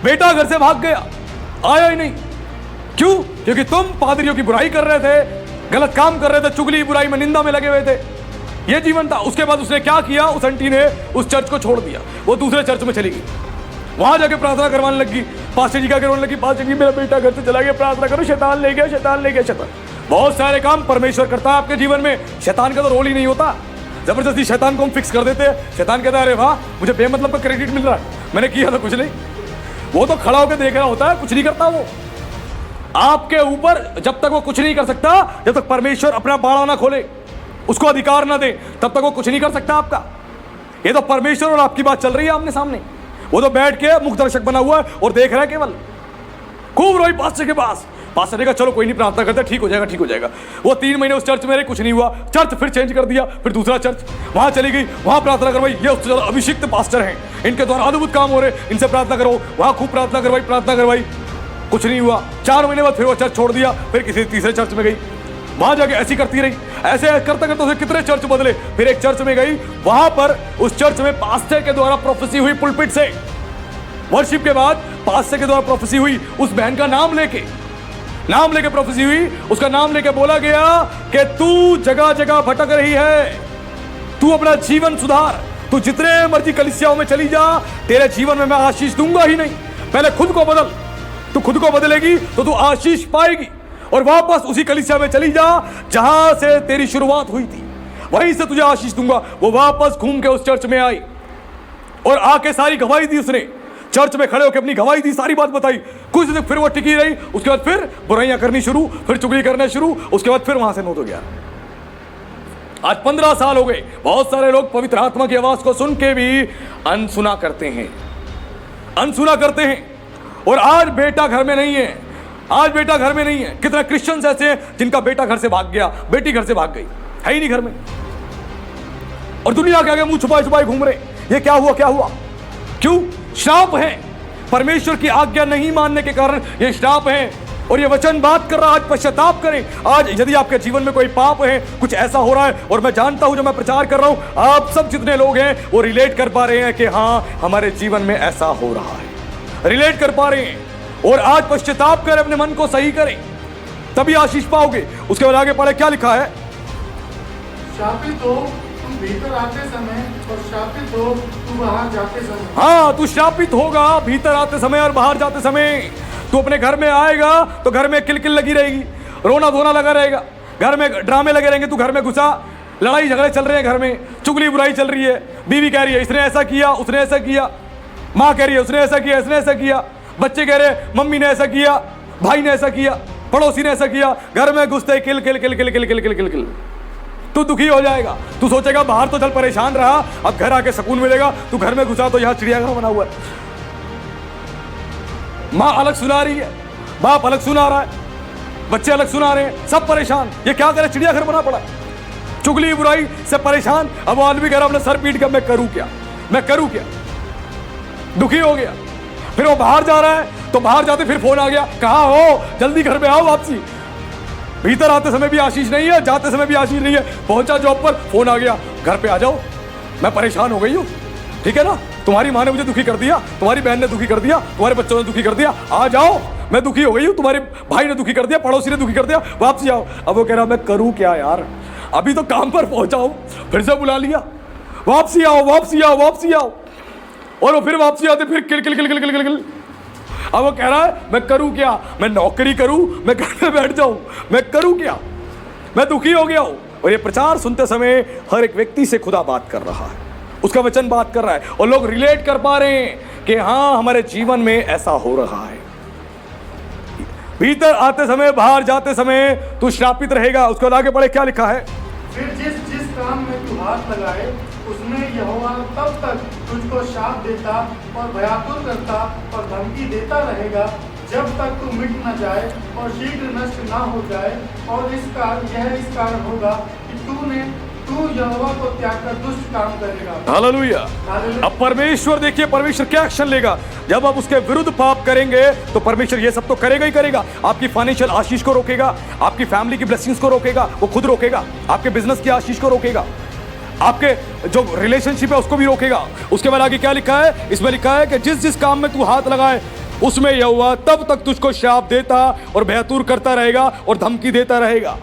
बेटा घर से भाग गया, आया ही नहीं। क्यों? क्योंकि तुम पादरियों की बुराई कर रहे थे, गलत काम कर रहे थे, चुगली बुराई में निंदा में लगे हुए थे। यह जीवन था। उसके बाद उसने क्या किया, उस आंटी ने उस चर्च को छोड़ दिया, वो दूसरे चर्च में चली गई। वहां जाके प्रार्थना करवाने लगी। पास्टर जी क्या करवाने लगी, पास्टर जी मेरा बेटा घर से चला गया, प्रार्थना करो, शैतान ले गया, शैतान ले गया, शैतान। बहुत सारे काम परमेश्वर करता है आपके जीवन में, शैतान का तो रोल ही नहीं होता। जबरदस्ती शैतान को हम फिक्स कर देते हैं। शैतान कहता है अरे वाह मुझे बेमतलब का क्रेडिट मिल रहा है, मैंने किया था कुछ नहीं। वो तो खड़ा होकर देख रहा होता है, कुछ नहीं करता वो आपके ऊपर। जब तक वो कुछ नहीं कर सकता, जब तक परमेश्वर अपना बाड़ा ना खोले, उसको अधिकार ना दे, तब तक वो कुछ नहीं कर सकता आपका। ये तो परमेश्वर और आपकी बात चल रही है आमने सामने। वो तो बैठ के मुख दर्शक बना हुआ है और देख रहा है केवल। खूब रोई पास्टर के पास, पास्टर ने कहा चलो कोई नहीं, प्रार्थना करते, ठीक हो जाएगा, ठीक हो जाएगा। वो 3 महीने उस चर्च में रहे, कुछ नहीं हुआ। चर्च फिर चेंज कर दिया, फिर दूसरा चर्च, वहां चली गई, वहां प्रार्थना करवाई। ये उससे ज्यादा अभिषिक्त पास्टर हैं, इनके द्वारा अद्भुत काम हो रहे, इनसे प्रार्थना करो। वहां खूब प्रार्थना करवाई, प्रार्थना करवाई, कुछ नहीं हुआ। 4 महीने बाद फिर वो चर्च छोड़ दिया, फिर किसी तीसरे चर्च में गई, वहां जाके ऐसी करती रही। ऐसे करते करते उसे कितने चर्च बदले। फिर एक चर्च में गई, वहां पर उस चर्च में पास्टर के द्वारा प्रोफेसी हुई, पुलपिट से वर्शिप के बाद पास्टर के द्वारा प्रोफेसी हुई। उस बहन का नाम लेके प्रोफेसी हुई, उसका नाम लेके बोला गया कि तू जगह जगह भटक रही है, तू अपना जीवन सुधार, तू जितने मर्जी कलीसियाओं में चली जा, तेरे जीवन में मैं आशीष दूंगा ही नहीं। पहले खुद को बदल, तू खुद को बदलेगी तो तू आशीष पाएगी। और वापस उसी कलीसिया में चली जा जहां से तेरी शुरुआत हुई थी, वहीं से तुझे आशीष दूंगा। वो वापस घूम के उस चर्च में आई और आके सारी गवाही दी उसने, चर्च में खड़े होकर अपनी गवाही दी, सारी बात बताई। कुछ दिन फिर वो टिकी रही, उसके बाद फिर बुराइयां करनी शुरू, फिर चुगली करना शुरू, उसके बाद फिर वहां से नोट हो गया। आज 15 साल हो गए। बहुत सारे लोग पवित्र आत्मा की आवाज को सुन के भी अनसुना करते हैं, अनसुना करते हैं। और आज बेटा घर में नहीं है, आज बेटा घर में नहीं है। कितने क्रिश्चियंस ऐसे हैं जिनका बेटा घर से भाग गया, बेटी घर से भाग गई, है ही नहीं घर में, और दुनिया के आगे मुंह छुपाए छुपाए घूम रहे। ये क्या हुआ, क्या हुआ? क्यों? श्राप है, परमेश्वर की आज्ञा नहीं मानने के कारण ये श्राप है। और ये वचन बात कर रहा, आज पश्चाताप करें। आज यदि आपके जीवन में कोई पाप है, कुछ ऐसा हो रहा है, और मैं जानता हूं जो मैं प्रचार कर रहा हूं आप सब जितने लोग हैं वो रिलेट कर पा रहे हैं कि हाँ हमारे जीवन में ऐसा हो रहा है, रिलेट कर पा रहे हैं। और आज पश्चाताप करें, अपने मन को सही करें, तभी आशीष पाओगे। उसके बाद आगे पढ़े क्या लिखा है, शापित हो तुम भीतर आते समय और शापित हो तुम बाहर जाते समय। हाँ, तू शापित होगा भीतर आते समय और बाहर जाते समय। तू अपने घर में आएगा तो घर में किलकिल लगी रहेगी, रोना धोना लगा रहेगा, घर में ड्रामे लगे रहेंगे। तू घर में घुसा, लड़ाई झगड़े चल रहे हैं घर में, चुगली बुराई चल रही है, बीवी कह रही है इसने ऐसा किया, उसने ऐसा किया, माँ कह रही है उसने ऐसा किया, इसने ऐसा किया, बच्चे कह रहे मम्मी ने ऐसा किया, भाई ने ऐसा किया, पड़ोसी ने ऐसा किया। घर में घुसते किल किल किल किल किल किल किल किल किल। तू दुखी हो जाएगा। तू सोचेगा बाहर तो चल परेशान रहा, अब घर आके सुकून मिलेगा। तू घर में घुसा तो यहां चिड़ियाघर बना हुआ है, माँ अलग सुना रही है, बाप अलग सुना रहा है, बच्चे अलग सुना रहे हैं, सब परेशान। ये क्या करे, चिड़ियाघर बना पड़ा, चुगली बुराई से परेशान। अब वो आदमी कह रहा अपने सर पीट कर मैं करूं क्या, मैं करूं क्या, दुखी हो गया। फिर वो बाहर जा रहा है तो बाहर जाते फिर फोन आ गया, कहाँ हो, जल्दी घर में आओ वापसी। भीतर आते समय भी आशीष नहीं है, जाते समय भी आशीष नहीं है। पहुंचा जॉब पर, फोन आ गया, घर पे आ जाओ, मैं परेशान हो गई हूं, ठीक है ना, तुम्हारी माँ ने मुझे दुखी कर दिया, तुम्हारी बहन ने दुखी कर दिया, तुम्हारे बच्चों ने दुखी कर दिया, आ जाओ, मैं दुखी हो गई हूं, तुम्हारे भाई ने दुखी कर दिया, पड़ोसी ने दुखी कर दिया, वापसी आओ। अब वो कह रहा मैं करूं क्या यार, अभी तो काम पर पहुंचा हूं, फिर से बुला लिया, वापसी आओ, वापसी आओ, वापसी आओ। और वो फिर वापसी आते फिर किल किल किल किल किल किल किल। अब वो कह रहा है मैं करूं क्या, मैं नौकरी करूं, मैं घर में बैठ जाऊं, मैं करूं क्या, मैं दुखी हो गया हूं। और ये प्रचार सुनते समय हर एक व्यक्ति से खुदा बात कर रहा है, उसका वचन बात कर रहा है, और लोग रिलेट कर पा रहे हैं कि हाँ हमारे जीवन में ऐसा हो रहा है। भीतर आते समय, बाहर जाते समय तू श्रापित रहेगा। उसको आगे बढ़े क्या लिखा है, फिर जिस जिस काम में तू हाथ लगाए उसमें यहोवा तब तक तुझको शाप देता और भयातुर करता और धमकी देता रहेगा जब तक तू मिट न जाए और शीघ्र नष्ट ना हो जाए। और इस कारण होगा कि तू यहोवा को त्याग कर दुष्ट काम करेगा। हालेलुया। अब परमेश्वर देखिए, परमेश्वर क्या एक्शन लेगा जब आप उसके विरुद्ध पाप करेंगे, तो परमेश्वर ये सब तो करेगा ही करेगा। आपकी फाइनेंशियल आशीष को रोकेगा, आपकी फैमिली की ब्लेसिंग्स को रोकेगा, वो खुद रोकेगा, आपके बिजनेस की आशीष को रोकेगा, आपके जो रिलेशनशिप है उसको भी रोकेगा। उसके बाद आगे क्या लिखा है, इसमें लिखा है कि जिस जिस काम में तू हाथ लगाए उसमें यहोवा तब तक तुझको शाप देता और भयतूर करता रहेगा और धमकी देता रहेगा।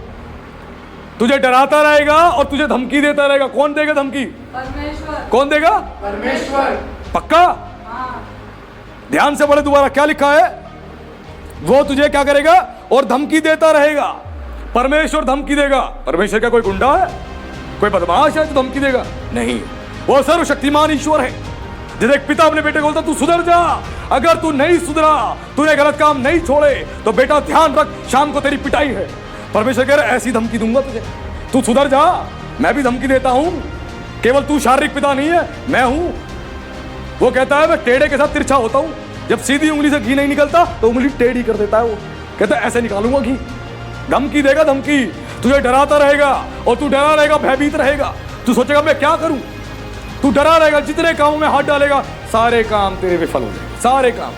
तुझे डराता रहेगा और तुझे धमकी देता रहेगा। कौन देगा धमकी, परमेश्वर। कौन देगा, परमेश्वर। पक्का, हाँ। ध्यान से पढ़े दोबारा क्या लिखा है, वो तुझे क्या करेगा और धमकी देता रहेगा। परमेश्वर धमकी देगा। परमेश्वर क्या कोई गुंडा है, कोई बदमाश है जो धमकी देगा? नहीं, वो सर्वशक्तिमान ईश्वर है। जैसे एक पिता अपने बेटे को बोलता तू सुधर जा, अगर तू नहीं सुधरा, तूने गलत काम नहीं छोड़े तो बेटा ध्यान रख शाम को तेरी पिटाई है। परमेश्वर कह रहा है ऐसी धमकी दूंगा तुझे, तू सुधर जा। मैं भी धमकी देता हूं, केवल तू शारीरिक पिता नहीं है, मैं हूं। वो कहता है मैं टेढ़े के साथ तिरछा होता हूं, जब सीधी उंगली से घी नहीं निकलता तो उंगली टेढ़ी कर देता है। वो कहता है ऐसे निकालूंगा घी। धमकी देगा, धमकी, तुझे डराता रहेगा और तू डरा रहेगा, भयभीत रहेगा। तू सोचेगा मैं क्या करूं, तू डरा रहेगा। जितने कामों में हाथ डालेगा सारे काम तेरे विफल हो जाएंगे, सारे काम।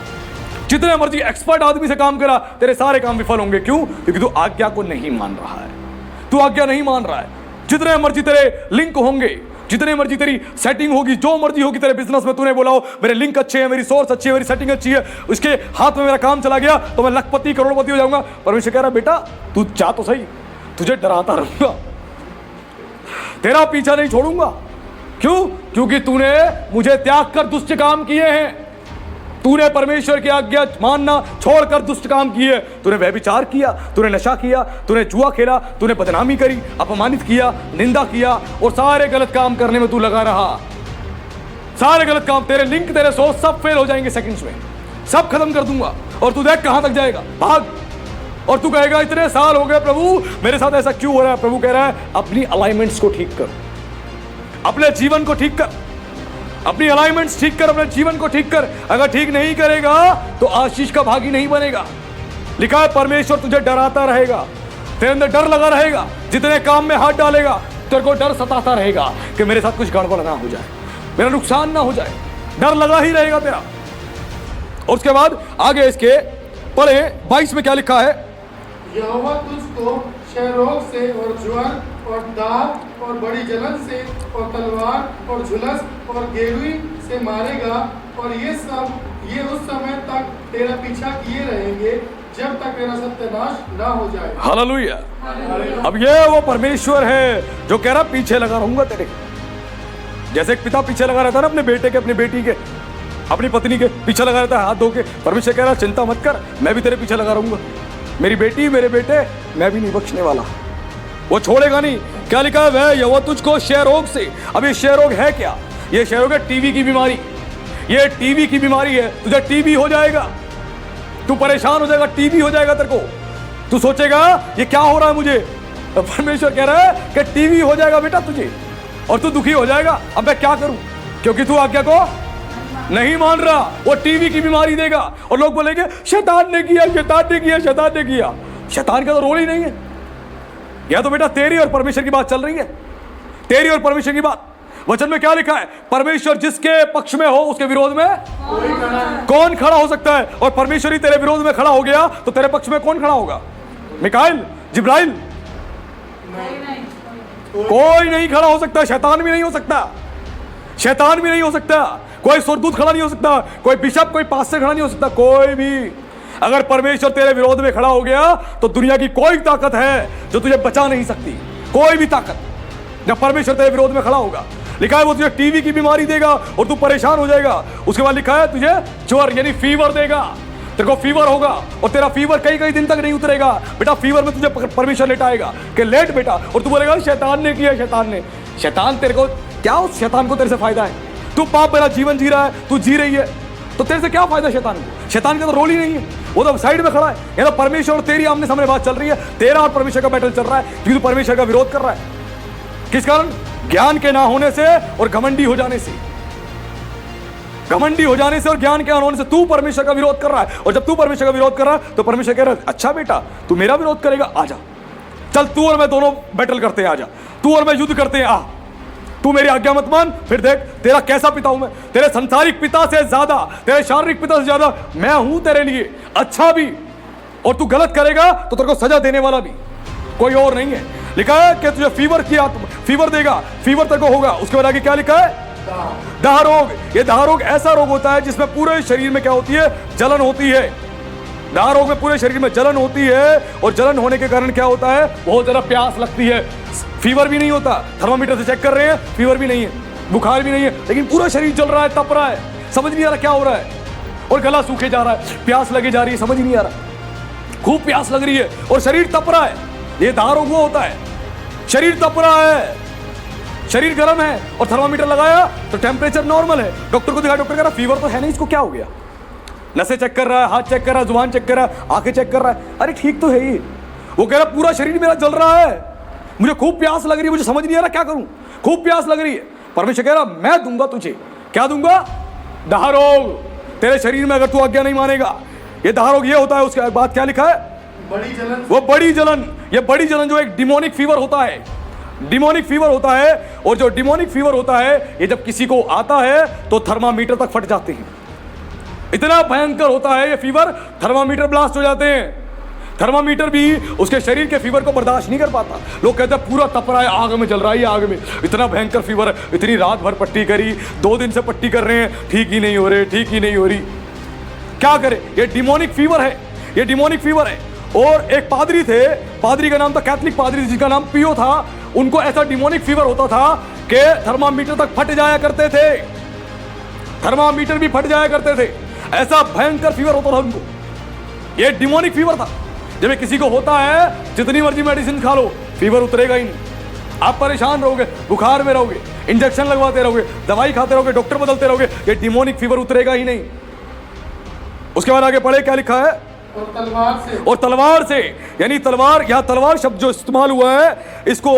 जितने मर्जी एक्सपर्ट आदमी से काम करा, तेरे सारे काम विफल होंगे। क्यों? क्योंकि तू आज्ञा को नहीं मान रहा है, तू आज्ञा नहीं मान रहा है। जितने मर्जी तेरे लिंक होंगे, जितने मर्जी तेरी सेटिंग होगी, जो मर्जी होगी तेरे बिजनेस में, तूने बोला हो मेरे लिंक अच्छे हैं, मेरी सोर्स अच्छी है, मेरी सेटिंग अच्छी है, उसके हाथ में मेरा काम चला गया तो मैं लखपति करोड़पति हो जाऊंगा। परमेश्वर कह रहा बेटा तू जा तो सही, तुझे डराता रहूंगा, तेरा पीछा नहीं छोड़ूंगा। क्यों? क्योंकि तूने मुझे त्याग कर दुष्ट काम किए हैं। तूने परमेश्वर की आज्ञा मानना छोड़कर दुष्ट काम किए। तूने व्यभिचार किया, तूने नशा किया, तूने जुआ खेला, तूने बदनामी करी, अपमानित किया, निंदा किया, और सारे गलत काम करने में तू लगा रहा। सारे गलत काम, तेरे लिंक, तेरे सोर्स सब फेल हो जाएंगे सेकंड्स में, सब खत्म कर दूंगा। और तू देख कहां तक जाएगा, भाग। और तू कहेगा इतने साल हो गए प्रभु मेरे साथ ऐसा क्यों हो रहा है? प्रभु कह रहा है अपनी अलाइनमेंट्स को ठीक कर, अपने जीवन को ठीक कर, अपनी अलाइनमेंट्स ठीक कर, अपने जीवन को ठीक कर। अगर ठीक नहीं करेगा तो आशीष का भागी नहीं बनेगा। लिखा है परमेश्वर तुझे डराता रहेगा, तेरे अंदर डर लगा रहेगा। जितने काम में हाथ डालेगा तेरे को डर सताता रहेगा कि मेरे साथ कुछ गड़बड़ ना हो जाए, मेरा नुकसान ना हो जाए, डर लगा ही रहेगा तेरा। और उसके बाद आगे इसके पढ़े 22 में क्या लिखा है, यहोवा तुझको क्षयरोग से और ज्वर और दाह और बड़ी जलन से और तलवार और झुलस और गेरुई से मारेगा। और ये उस समय तक तेरा पीछा किए रहेंगे जब तक तेरा सत्यानाश ना हो जाए। हालेलुया। अब ये वो परमेश्वर है जो कह रहा पीछे लगा रहूंगा तेरे। जैसे एक पिता पीछे लगा रहता है ना अपने बेटे के, अपनी बेटी के, अपनी पत्नी के पीछे लगा रहता है हाथ धो के। परमेश्वर कह रहा चिंता मत कर, मैं भी तेरे पीछे लगा रहूंगा। मेरी बेटी, मेरे बेटे, मैं भी नहीं बख्शने वाला, वो छोड़ेगा नहीं। क्या लिखा है, वह यहोवा तुझको क्षय रोग से। अब ये क्षय रोग है क्या? ये क्षय रोग है टीबी की बीमारी। ये टीबी की बीमारी है, तुझे टीबी हो जाएगा, तू परेशान हो जाएगा, टीबी हो जाएगा तेरे को। तू सोचेगा ये क्या हो रहा है मुझे, तो परमेश्वर कह रहा है कि टीवी हो जाएगा बेटा तुझे और तू दुखी हो जाएगा। अब मैं क्या करूं, क्योंकि तू आज्ञा को नहीं मान रहा। वो टीवी की बीमारी देगा और लोग बोलेंगे शैतान ने किया, शैतान ने किया, शैतान ने किया। शैतान का तो रोल ही नहीं है। या तो बेटा तेरी और परमेश्वर की बात चल रही है, तेरी और परमेश्वर की बात। वचन में क्या लिखा है? परमेश्वर जिसके पक्ष में हो उसके विरोध में कौन खड़ा हो सकता है? और परमेश्वर ही तेरे विरोध में खड़ा हो गया तो तेरे पक्ष में कौन खड़ा होगा? मिकाइल, जिब्राइल? कोई नहीं खड़ा हो सकता। शैतान भी नहीं हो सकता, शैतान भी नहीं हो सकता, कोई स्वर्गदूत खड़ा नहीं हो सकता, कोई बिशप, कोई पास्टर खड़ा नहीं हो सकता, कोई भी। अगर परमेश्वर तेरे विरोध में खड़ा हो गया तो दुनिया की कोई ताकत है जो तुझे बचा नहीं सकती, कोई भी ताकत। जब परमेश्वर तेरे विरोध में खड़ा होगा, लिखा है वो तुझे टीवी की बीमारी देगा और तू परेशान हो जाएगा। उसके बाद लिखा है तुझे ज्वर यानी फीवर देगा, तेरे को फीवर होगा और तेरा फीवर कई कई दिन तक नहीं उतरेगा। बेटा फीवर में तुझे परमेश्वर लेटाएगा कि लेट बेटा, और तू बोलेगा शैतान ने किया, शैतान ने। शैतान तेरे को क्या, उस शैतान को तेरे से फायदा है? तू पाप भरा जीवन जी रहा है, तू जी रही है, तो तेरे से क्या फायदा शैतान को? शैतान का तो रोल ही नहीं है, वो तो साइड में खड़ा है। ये तो परमेश्वर और तेरी आमने सामने बात चल रही है, तेरा और परमेश्वर का बैटल चल रहा है, क्योंकि तू परमेश्वर का विरोध कर रहा है। किस कारण? ज्ञान के ना होने से और घमंडी हो जाने से। घमंडी हो जाने से और ज्ञान के ना होने से तू परमेश्वर का विरोध कर रहा है। और जब तू परमेश्वर का विरोध कर रहा है तो परमेश्वर कह रहा है अच्छा बेटा तू मेरा विरोध करेगा, आजा, चल तू और मैं दोनों बैटल करते हैं, आजा, तू और मैं युद्ध करते हैं, आ। तू मेरी आज्ञा मत मान, फिर देख तेरा कैसा पिता हूं मैं। तेरे संसारिक पिता से ज्यादा, तेरे शारीरिक पिता से ज्यादा मैं हूं तेरे लिए, अच्छा भी। और तू गलत करेगा तो तेरे को सजा देने वाला भी कोई और नहीं है। लिखा है कि तुझे फीवर देगा, फीवर तेरे को होगा। उसके बाद आगे क्या लिखा है? दाह रोग। ये दाह रोग ऐसा रोग होता है जिसमें पूरे शरीर में क्या होती है? जलन होती है। दाह रोग में पूरे शरीर में जलन होती है और जलन होने के कारण क्या होता है? बहुत ज्यादा प्यास लगती है। फीवर भी नहीं होता, थर्मामीटर से चेक कर रहे हैं, फीवर भी नहीं है, बुखार भी नहीं है, लेकिन पूरा शरीर जल रहा है, तप रहा है, समझ नहीं आ रहा क्या हो रहा है, और गला सूखे जा रहा है, प्यास लगी जा रही है, समझ नहीं आ रहा, खूब प्यास लग रही है और शरीर तप रहा है। ये दाह रोग वो होता है, शरीर तप रहा है, शरीर गर्म है और थर्मामीटर लगाया तो टेम्परेचर नॉर्मल है। डॉक्टर को दिखा, डॉक्टर कह रहा फीवर तो है नहीं, इसको क्या हो गया? नसें चेक कर रहा है, हाथ चेक कर रहा है, जुबान चेक कर रहा है, आंखें चेक कर रहा है, अरे ठीक तो है ही। वो कह रहा पूरा शरीर मेरा जल रहा है, मुझे खूब प्यास लग रही है, मुझे समझ नहीं आ रहा क्या करूं, खूब प्यास लग रही है। परमेश्वर कह रहा मैं दूंगा तुझे, क्या दूंगा? दाह रोग तेरे शरीर में, अगर तू आज्ञा नहीं मानेगा। ये दाह रोग ये होता है। उसके बाद क्या लिखा है? बड़ी जलन। वो बड़ी जलन, ये बड़ी जलन जो एक डिमोनिक फीवर होता है, डिमोनिक फीवर होता है। और जो डिमोनिक फीवर होता है ये जब किसी को आता है तो थर्मामीटर तक फट जाते हैं, इतना भयंकर होता है ये फीवर, थर्मामीटर ब्लास्ट हो जाते हैं। थर्मामीटर भी उसके शरीर के फीवर को बर्दाश्त नहीं कर पाता। लोग कहते हैं पूरा तप रहा है, आग में जल रहा है, आग में, इतना भयंकर फीवर है, इतनी रात भर पट्टी करी, 2 दिन से पट्टी कर रहे हैं, ठीक ही नहीं हो रही, ठीक ही नहीं हो रही, क्या करे? ये डिमोनिक फीवर है, ये डिमोनिक फीवर है। और एक पादरी थे, पादरी का नाम था, कैथलिक पादरी जिसका नाम पियो था, उनको ऐसा डिमोनिक फीवर होता था कि थर्मामीटर तक फट जाया करते थे, थर्मामीटर भी फट जाया करते थे, ऐसा भयंकर फीवर होता था उनको। ये डिमोनिक फीवर था। जब किसी को होता है जितनी मर्जी मेडिसिन खा लो, फीवर उतरेगा ही नहीं, आप परेशान रहोगे, बुखार में रहोगे, इंजेक्शन लगवाते रहोगे, दवाई खाते रहोगे, डॉक्टर बदलते रहोगे, ये डिमोनिक फीवर उतरेगा ही नहीं। उसके बाद आगे पढ़े क्या लिखा है? और तलवार से, यानी तलवार, यहां तलवार शब्द जो इस्तेमाल हुआ है, इसको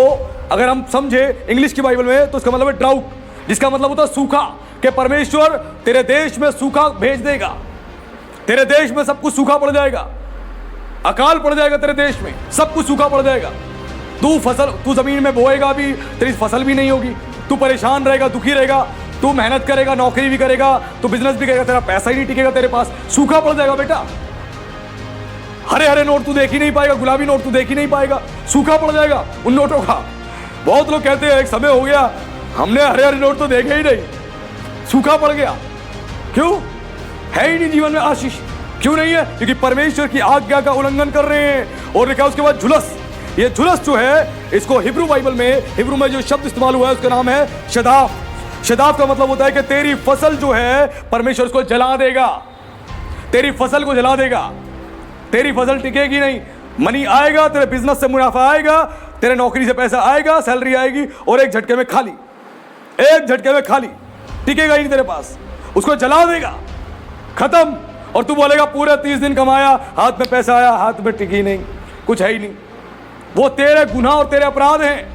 अगर हम समझे इंग्लिश की बाइबल में तो इसका मतलब है ड्राउट, जिसका मतलब होता है सूखा, कि परमेश्वर तेरे देश में सूखा भेज देगा, तेरे देश में सब कुछ सूखा पड़ जाएगा, अकाल पड़ जाएगा, तेरे देश में सब कुछ सूखा पड़ जाएगा। तू जमीन में बोएगा भी, तेरी फसल भी नहीं होगी, तू परेशान रहेगा, दुखी रहेगा, तू मेहनत करेगा, नौकरी भी करेगा, तू बिजनेस भी करेगा, तेरा पैसा ही नहीं टिकेगा तेरे पास, सूखा पड़ जाएगा बेटा। हरे हरे नोट तू देख ही नहीं पाएगा, गुलाबी नोट तू देख ही नहीं पाएगा, सूखा पड़ जाएगा उन नोटों का। बहुत लोग कहते हैं एक समय हो गया हमने हरे हरे नोट तो देखे ही नहीं, सूखा पड़ गया। क्यों? है ही नहीं जीवन में आशीष। क्यों नहीं है? क्योंकि परमेश्वर की आज्ञा का उल्लंघन कर रहे हैं। और लिखा उसके बाद झुलस, ये झुलस जो है इसको हिब्रू बाइबल में, हिब्रू में जो शब्द इस्तेमाल हुआ है उसका नाम है शदाफ। शदाफ का मतलब होता है कि तेरी फसल जो है परमेश्वर उसको जला देगा, तेरी फसल को जला देगा, तेरी फसल टिकेगी नहीं, मनी आएगा, तेरे बिजनेस से मुनाफा आएगा, तेरे नौकरी से पैसा आएगा, सैलरी आएगी, और एक झटके में खाली, एक झटके में खाली, टिकेगा ही नहीं तेरे पास, उसको जला देगा, खत्म। और तू बोलेगा पूरे 30 दिन कमाया, हाथ में पैसा आया, हाथ में टिकी नहीं, कुछ है ही नहीं, वो तेरे गुनाह और तेरे अपराध हैं,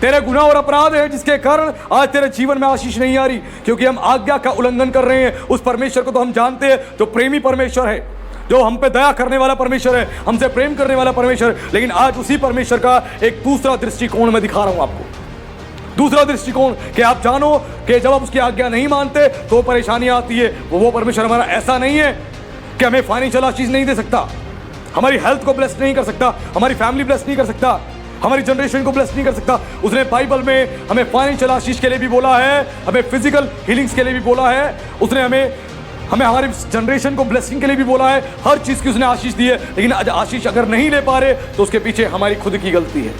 तेरे गुनाह और अपराध हैं जिसके कारण आज तेरे जीवन में आशीष नहीं आ रही, क्योंकि हम आज्ञा का उल्लंघन कर रहे हैं। उस परमेश्वर को तो हम जानते हैं जो प्रेमी परमेश्वर है, जो हम पे दया करने वाला परमेश्वर है, हमसे प्रेम करने वाला परमेश्वर, लेकिन आज उसी परमेश्वर का एक दूसरा दृष्टिकोण मैं दिखा रहा हूं आपको। दूसरा दृष्टिकोण कि आप जानो कि जब आप उसकी आज्ञा नहीं मानते तो परेशानियां आती है। वो परमेश्वर हमारा ऐसा नहीं है कि हमें फाइनेंशियल आशीष नहीं दे सकता, हमारी हेल्थ को ब्लेस नहीं कर सकता, हमारी फैमिली ब्लेस नहीं कर सकता, हमारी जनरेशन को ब्लेस नहीं कर सकता। उसने बाइबल में हमें फाइनेंशियल आशीष के लिए भी बोला है, हमें फिजिकल हीलिंग्स के लिए भी बोला है, उसने हमें हमारी जनरेशन को ब्लेसिंग के लिए भी बोला है। हर चीज की उसने आशीष दी है, लेकिन आज आशीष अगर नहीं ले पा रहे तो उसके पीछे हमारी खुद की गलती है।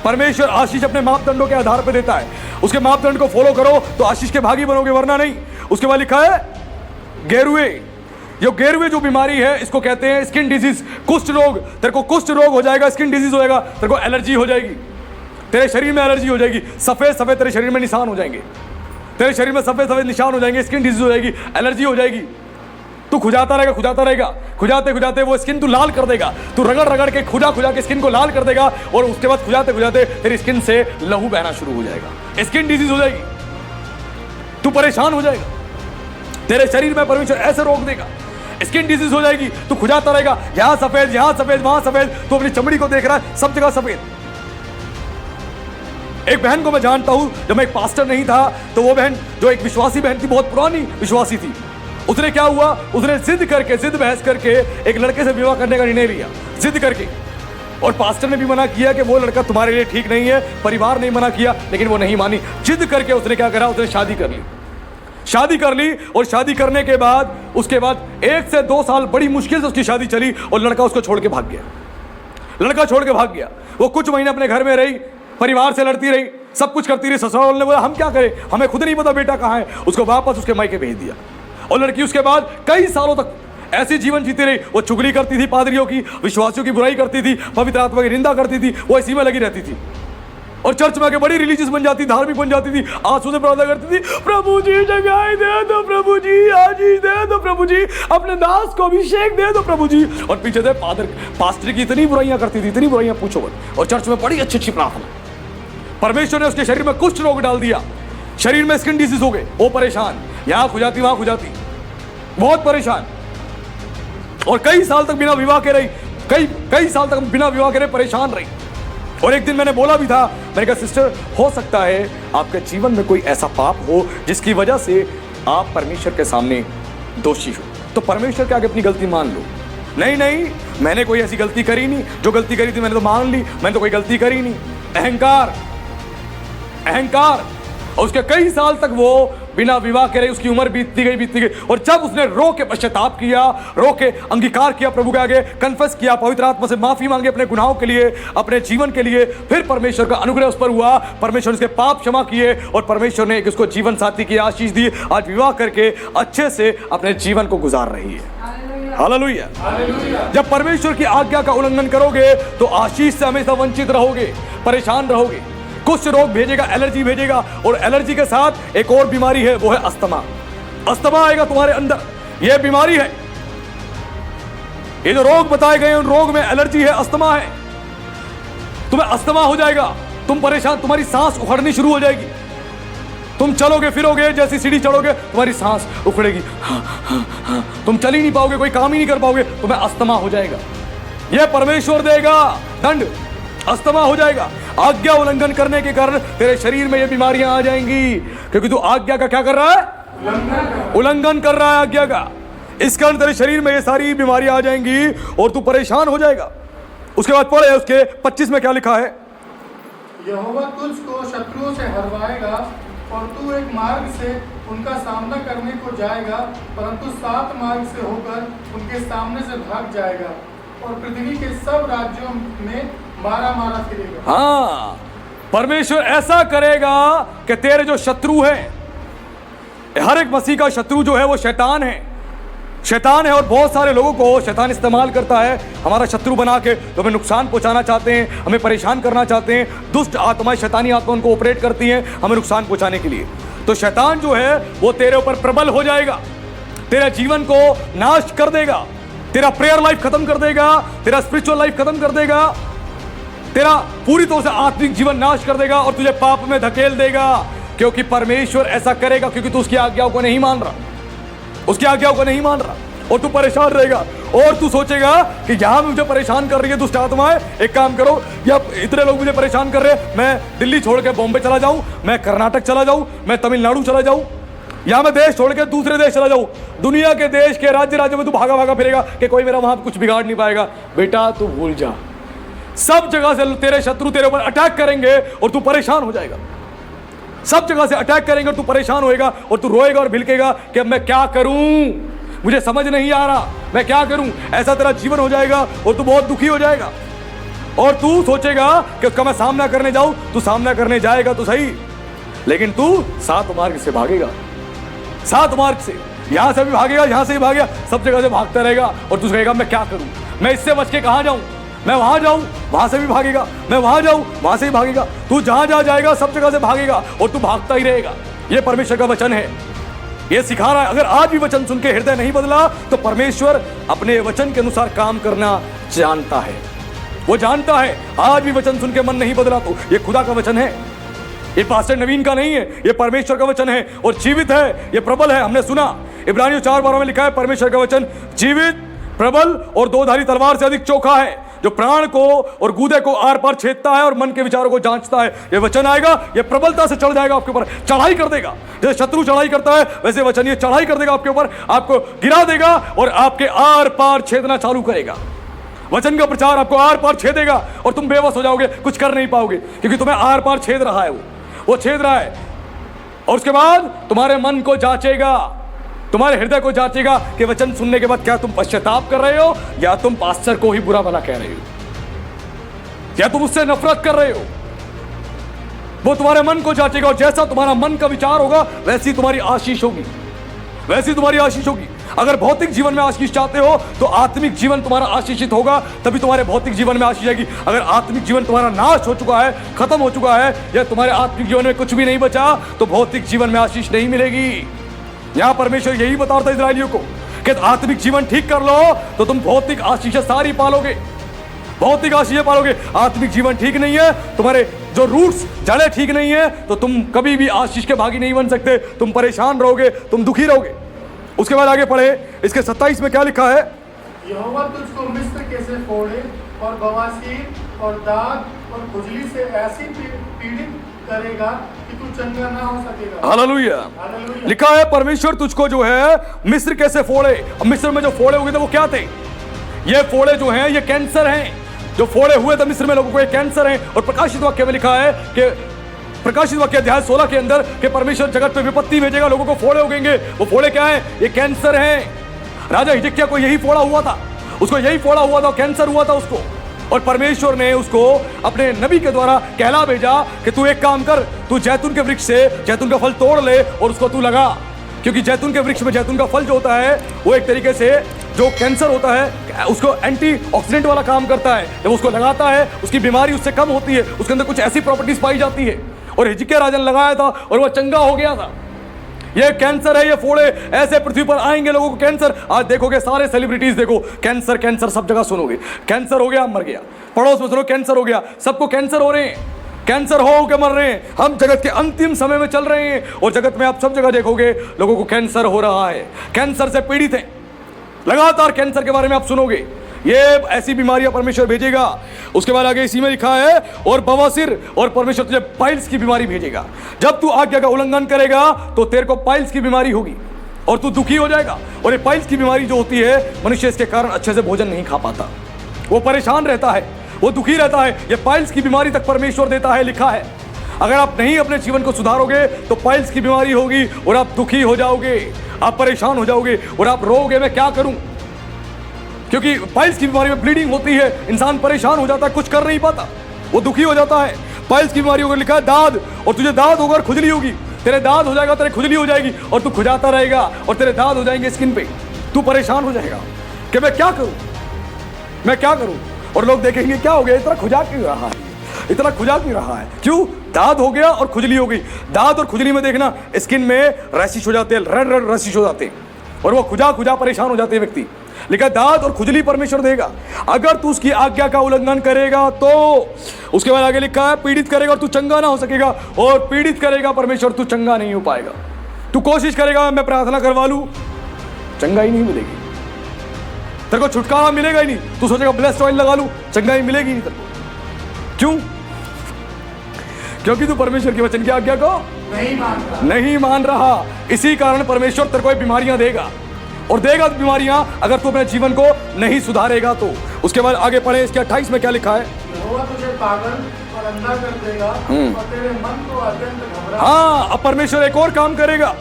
परमेश्वर आशीष अपने मापदंडों के आधार पर देता है, उसके मापदंड को फॉलो करो तो आशीष के भागी बनोगे, वरना नहीं। उसके बाद लिखा है गेरुए, जो बीमारी है इसको कहते हैं स्किन डिजीज, कुष्ठ रोग। तेरे को कुष्ठ रोग हो जाएगा, स्किन डिजीज हो जाएगा, तेरे को एलर्जी हो जाएगी, तेरे शरीर में एलर्जी हो जाएगी, सफेद सफेद तेरे शरीर में निशान हो जाएंगे, तेरे शरीर में सफेद सफेद निशान हो जाएंगे, स्किन डिजीज हो जाएगी, एलर्जी हो जाएगी। तू खुजाता रहेगा, खुजाते खुजाते वो स्किन तू लाल कर देगा, तू रगड़ रगड़ के खुजा के स्किन को लाल कर देगा, और उसके बाद खुजाते खुजाते तेरी स्किन से लहू बहना शुरू हो जाएगा, स्किन डिजीज हो जाएगी, तू परेशान हो जाएगा। तेरे शरीर में परमेश्वर ऐसे रोक देगा, स्किन डिजीज हो जाएगी, तू खुजाता रहेगा, यहां सफेद वहां सफेद, तू अपनी चमड़ी को देख रहा है सब जगह सफेद। एक बहन को मैं जानता हूं, जब मैं एक पास्टर नहीं था तो वो बहन जो एक विश्वासी बहन थी, बहुत पुरानी विश्वासी थी, उसने क्या हुआ, उसने जिद बहस करके एक लड़के से विवाह करने का निर्णय लिया, जिद करके। और पास्टर ने भी मना किया कि वो लड़का तुम्हारे लिए ठीक नहीं है, परिवार ने मना किया, लेकिन वो नहीं मानी। जिद करके उसने क्या करा, उसने शादी कर ली। और शादी करने के बाद उसके बाद 1 से 2 साल बड़ी मुश्किल से उसकी शादी चली, और लड़का उसको छोड़ के भाग गया। वो कुछ महीने अपने घर में रही, परिवार से लड़ती रही, सब कुछ करती रही। ससुराल ने बोला हम क्या करें, हमें खुद नहीं पता बेटा कहाँ है, उसको वापस उसके मायके भेज दिया। और लड़की उसके बाद कई सालों तक ऐसे जीवन जीती रही। वो चुगली करती थी, पादरियों की, विश्वासियों की बुराई करती थी, पवित्र आत्मा की निंदा करती थी, वो इसी में लगी रहती थी। और चर्च में आके बड़ी रिलीजियस बन जाती, धार्मिक बन जाती थी, आंसू से प्रार्थना करती थी, प्रभु जी जगाई दे दो, प्रभु जी आशीष दे दो, प्रभु जी अपने दास को अभिषेक दे दो, प्रभु जी। और पीछे से पास्टर की इतनी बुराइयां करती थी, इतनी बुराइयां पूछो मत। और चर्च में बड़ी अच्छी प्रार्थना। परमेश्वर ने उसके शरीर में कुष्ठ रोग डाल दिया, शरीर में स्किन डिजीज हो गए, वो परेशान, यहां खुजाती वहां खुजाती, बहुत परेशान। और कई साल तक बिना विवाह के रही, कई साल तक बिना विवाह के परेशान रही। और एक दिन मैंने बोला भी था, मैंने कहा सिस्टर हो सकता है आपके जीवन में कोई ऐसा पाप हो जिसकी वजह से आप परमेश्वर के सामने दोषी हो, तो परमेश्वर के आगे अपनी गलती मान लो। नहीं, मैंने कोई ऐसी गलती करी नहीं, जो गलती करी थी मैंने तो मान ली, मैंने तो कोई गलती करी नहीं। अहंकार। और उसके कई साल तक वो बिना विवाह के रही, उसकी उम्र बीतती गई। और जब उसने रो के पश्चाताप किया, रो के अंगीकार किया प्रभु के आगे, कन्फेस किया, पवित्र आत्मा से माफी मांगे अपने गुनाहों के लिए, अपने जीवन के लिए, फिर परमेश्वर का अनुग्रह उस पर हुआ, परमेश्वर उसके पाप क्षमा किए, और परमेश्वर ने एक उसको जीवन साथी की आशीष दी। आज विवाह करके अच्छे से अपने जीवन को गुजार रही है। हालेलुया। जब परमेश्वर की आज्ञा का उल्लंघन करोगे तो आशीष से हमेशा वंचित रहोगे, परेशान रहोगे। कुछ रोग भेजेगा, एलर्जी भेजेगा, और एलर्जी के साथ एक और बीमारी है, वो है अस्थमा आएगा तुम्हारे अंदर। यह बीमारी है, ये जो रोग बताए गए उन रोग में एलर्जी है, अस्थमा है। तुम्हें अस्थमा हो जाएगा, तुम परेशान, तुम्हारी सांस उखड़नी शुरू हो जाएगी। तुम चलोगे फिरोगे, जैसी सीढ़ी चढ़ोगे तुम्हारी सांस उखड़ेगी, तुम चल ही नहीं पाओगे, कोई काम ही नहीं कर पाओगे, तुम्हें अस्थमा हो जाएगा। यह परमेश्वर देगा दंड, अस्थमा हो जाएगा। आज्ञा उल्लंघन करने के कारण तेरे शरीर में ये बीमारियां आ जाएंगी, क्योंकि तू आज्ञा का क्या कर रहा है, उल्लंघन कर रहा है आज्ञा का। इस कारण तेरे शरीर में ये सारी बीमारियां आ जाएंगी और तू परेशान हो जाएगा। उसके बाद पढ़े उसके 25 में क्या लिखा है, यहोवा तुझको शत्रुओं से हरवाएगा और तू एक मार्ग से उनका सामना करने को जाएगा, परंतु 7 मार्ग से होकर उनके सामने से भाग जाएगा और पृथ्वी के सब राज्यों में मारा फिरेगा। हाँ, परमेश्वर ऐसा करेगा कि तेरे जो शत्रु हैं, हर एक मसीह का शत्रु जो है वो शैतान है और बहुत सारे लोगों को शैतान इस्तेमाल करता है हमारा शत्रु बना के, तो हमें नुकसान पहुंचाना चाहते हैं, हमें परेशान करना चाहते हैं। दुष्ट आत्माएं, शैतानी आत्मा उनको ऑपरेट करती हैं हमें नुकसान पहुंचाने के लिए। तो शैतान जो है वो तेरे ऊपर प्रबल हो जाएगा, तेरे जीवन को नाश कर देगा, तेरा प्रेयर लाइफ खत्म कर देगा, तेरा स्पिरिचुअल लाइफ खत्म कर देगा, तेरा पूरी तरह से आत्मिक जीवन नाश कर देगा और तुझे पाप में धकेल देगा, क्योंकि परमेश्वर ऐसा करेगा, क्योंकि तू उसकी आज्ञाओं को नहीं मान रहा, उसकी आज्ञाओं को नहीं मान रहा, और तू परेशान रहेगा और तू सोचेगा कि यहां मुझे परेशान कर रही है दुष्ट आत्माएं, एक काम करो, या इतने लोग मुझे परेशान कर रहे हैं, मैं दिल्ली छोड़ के बॉम्बे चला जाऊं, मैं कर्नाटक चला जाऊं, मैं तमिलनाडु चला जाऊं, या मैं देश छोड़ के दूसरे देश चला जाऊं, दुनिया के देश के राज्य में तू भागा भागा फिरेगा कि कोई मेरा वहां कुछ बिगाड़ नहीं पाएगा। बेटा तू भूल जा, सब जगह से तेरे शत्रु तेरे ऊपर अटैक करेंगे और तू परेशान हो जाएगा, सब जगह से अटैक करेंगे और तू परेशान होएगा और तू रोएगा और भिलकेगा कि अब मैं क्या करूं, मुझे समझ नहीं आ रहा, मैं क्या करूं। ऐसा तेरा जीवन हो जाएगा और तू बहुत दुखी हो जाएगा और तू सोचेगा कि उसका मैं सामना करने जाऊं। तू सामना करने जाएगा तो सही, लेकिन तू 7 मार्ग से भागेगा, 7 मार्ग से, यहां से भी भागेगा, यहां से भी भागेगा, सब जगह से भागता रहेगा और तू कहेगा मैं क्या करूं, मैं इससे बच के कहां जाऊं, मैं वहां जाऊं, वहां से भी भागेगा, मैं वहां जाऊं, वहां से भी भागेगा, तू जहां जहां जाएगा सब जगह से भागेगा और तू भागता ही रहेगा। यह परमेश्वर का वचन है, यह सिखा रहा है। अगर आज भी वचन सुन के हृदय नहीं बदला तो परमेश्वर अपने वचन के अनुसार काम करना जानता है, वो जानता है। आज भी वचन सुन के मन नहीं बदला तो ये खुदा का वचन है, ये पास्टर नवीन का नहीं है, ये परमेश्वर का वचन है और जीवित है, ये प्रबल है। हमने सुना इब्रानियों 4:12 में लिखा है परमेश्वर का वचन जीवित, प्रबल और 2-धारी तलवार से अधिक चोखा है, जो प्राण को और गूदे को आर पार छेदता है और मन के विचारों को जांचता है। ये वचन आएगा, ये प्रबलता से चढ़ जाएगा आपके ऊपर, चढ़ाई कर देगा। जैसे शत्रु चढ़ाई करता है वैसे वचन ये चढ़ाई कर देगा आपके ऊपर, आपको गिरा देगा और आपके आर पार छेदना चालू करेगा। वचन का प्रचार आपको आर पार छेदेगा और तुम बेबस हो जाओगे, कुछ कर नहीं पाओगे, क्योंकि तुम्हें आर पार छेद रहा है, वो छेद रहा है। और उसके बाद तुम्हारे मन को जांचेगा, तुम्हारे हृदय को जांचेगा कि वचन सुनने के बाद क्या तुम पश्चाताप कर रहे हो या तुम पास्टर को ही बुरा भला कह रहे हो, या तुम उससे नफरत कर रहे हो। वो तुम्हारे मन को जांचेगा और जैसा तुम्हारा मन का विचार होगा वैसी तुम्हारी आशीष होगी, वैसी तुम्हारी आशीष होगी। अगर भौतिक जीवन में आशीष चाहते हो तो आत्मिक जीवन तुम्हारा आशीषित होगा, तभी तुम्हारे भौतिक जीवन में आशीष आएगी। अगर आत्मिक जीवन तुम्हारा नाश हो चुका है, खत्म हो चुका है, या तुम्हारे आत्मिक जीवन में कुछ भी नहीं बचा, तो भौतिक जीवन में आशीष नहीं मिलेगी। यहां परमेश्वर यही बता रहा था इस्राएलियों को कि आत्मिक जीवन ठीक कर लो तो तुम भौतिक आशीषें सारी पालोगे, भौतिक आशीषें पालोगे। आत्मिक जीवन ठीक नहीं है, तुम्हारे जो रूट्स जड़ें ठीक नहीं है, तो तुम कभी भी आशीष के भागी नहीं बन सकते, तुम परेशान रहोगे, तुम दुखी रहोगे। उसके बाद आगे पढ़े, इसके 27 में क्या लिखा है, यहोवा तुझको मिस्र कैसे फोड़े और बवासीर और दाग और खुजली से ऐसी पीड़ित करेगा कि तू चंगा ना हो सकेगा। हालेलुया। हालेलुया। लिखा है परमेश्वर तुझको जो है मिस्र कैसे फोड़े। अब मिस्र में जो फोड़े हुए थे वो क्या थे? ये फोड़े जो हैं ये कैंसर हैं, जो फोड़े हुए थे मिस्र में लोगों को, ये कैंसर हैं। और प्रकाशित वाक्य में लिखा है कि प्रकाशित वाक्य अध्याय 16 के अंदर कि परमेश्वर जगत पे विपत्ति भेजेगा, लोगों को फोड़े उगेंगे। वो फोड़े क्या है? ये कैंसर हैं। राजा हिजकिय्याह को यही फोड़ा हुआ था, उसको यही फोड़ा हुआ था, कैंसर हुआ था उसको। और परमेश्वर ने उसको अपने नबी के द्वारा कहला भेजा कि तू एक काम कर, तू जैतून के वृक्ष से जैतून का फल तोड़ ले और उसको तू लगा, क्योंकि जैतून के वृक्ष में जैतून का फल जो होता है वो एक तरीके से जो कैंसर होता है उसको एंटीऑक्सीडेंट वाला काम करता है। जब उसको लगाता है उसकी बीमारी उससे कम होती है, उसके अंदर कुछ ऐसी प्रॉपर्टीज पाई जाती है। और हिजकिय्याह राजा ने लगाया था और वह चंगा हो गया था। ये कैंसर है, ये फोड़े ऐसे पृथ्वी पर आएंगे लोगों को कैंसर। आज देखोगे सारे सेलिब्रिटीज देखो कैंसर कैंसर, सब जगह सुनोगे कैंसर हो गया मर गया, पड़ोस में सुनो कैंसर हो गया, सबको कैंसर हो रहे हैं, कैंसर हो के मर रहे हैं। हम जगत के अंतिम समय में चल रहे हैं और जगत में आप सब जगह देखोगे लोगों को कैंसर हो रहा है, कैंसर से पीड़ित हैं। लगातार कैंसर के बारे में आप सुनोगे, ये ऐसी बीमारियां परमेश्वर भेजेगा। उसके बाद आगे इसी में लिखा है और बवासीर, और परमेश्वर तुझे पाइल्स की बीमारी भेजेगा। जब तू आज्ञा का उल्लंघन करेगा तो तेरे को पाइल्स की बीमारी होगी और तू दुखी हो जाएगा। और ये पाइल्स की बीमारी जो होती है, मनुष्य इसके कारण अच्छे से भोजन नहीं खा पाता, वो परेशान रहता है, वो दुखी रहता है। ये पाइल्स की बीमारी तक परमेश्वर देता है, लिखा है। अगर आप नहीं अपने जीवन को सुधारोगे तो पाइल्स की बीमारी होगी और आप दुखी हो जाओगे, आप परेशान हो जाओगे और आप रोओगे मैं क्या करूं, क्योंकि पाइल्स की बीमारी में ब्लीडिंग होती है, इंसान परेशान हो जाता है, कुछ कर नहीं पाता, वो दुखी हो जाता है। पाइल्स की बीमारी होकर लिखा है दाद, और तुझे दाद होगा और खुजली होगी, तेरे दाद हो जाएगा, तेरे खुजली हो जाएगी और तू खुजाता रहेगा और तेरे दाद हो जाएंगे स्किन पे, तू परेशान हो जाएगा कि मैं क्या करूं, मैं क्या करूं। और लोग देखेंगे क्या हो गया, इतना खुजा क्यों रहा है, इतना खुजा क्यों रहा है, क्यों? दाद हो गया और खुजली हो गई। दाद और खुजली में देखना स्किन में रैशिश हो जाते हैं, रेड रेड रैशिश हो जाते हैं और वो खुजा खुजा परेशान हो जाते हैं व्यक्ति। लिखा है दाद और खुजली परमेश्वर देगा अगर तू उसकी आज्ञा का उल्लंघन करेगा तो। उसके बाद आगे लिखा है पीड़ित करेगा और तू चंगा ना हो सकेगा, और पीड़ित करेगा परमेश्वर, तू चंगा नहीं हो पाएगा। तू कोशिश करेगा मैं प्रार्थना करवा लूं, चंगा ही नहीं मिलेगी तेरे को, छुटकारा मिलेगा ही नहीं। तू सोचेगा ब्लेस्ड ऑयल लगा लूं, चंगाई मिलेगी नहीं तेरे को। क्यों? क्योंकि तू परमेश्वर के वचन की आज्ञा को नहीं मान रहा। इसी कारण परमेश्वर तेरे को बीमारियां देगा, और देगा बीमारियां अगर तू अपने जीवन को नहीं सुधारेगा तो। उसके बाद आगे पढ़े, इसके 28 में क्या लिखा है? यहोवा तुझे पागल और अंधा कर देगा और तेरे मन को अत्यंत घबरा। हाँ, अब परमेश्वर एक और काम करेगा।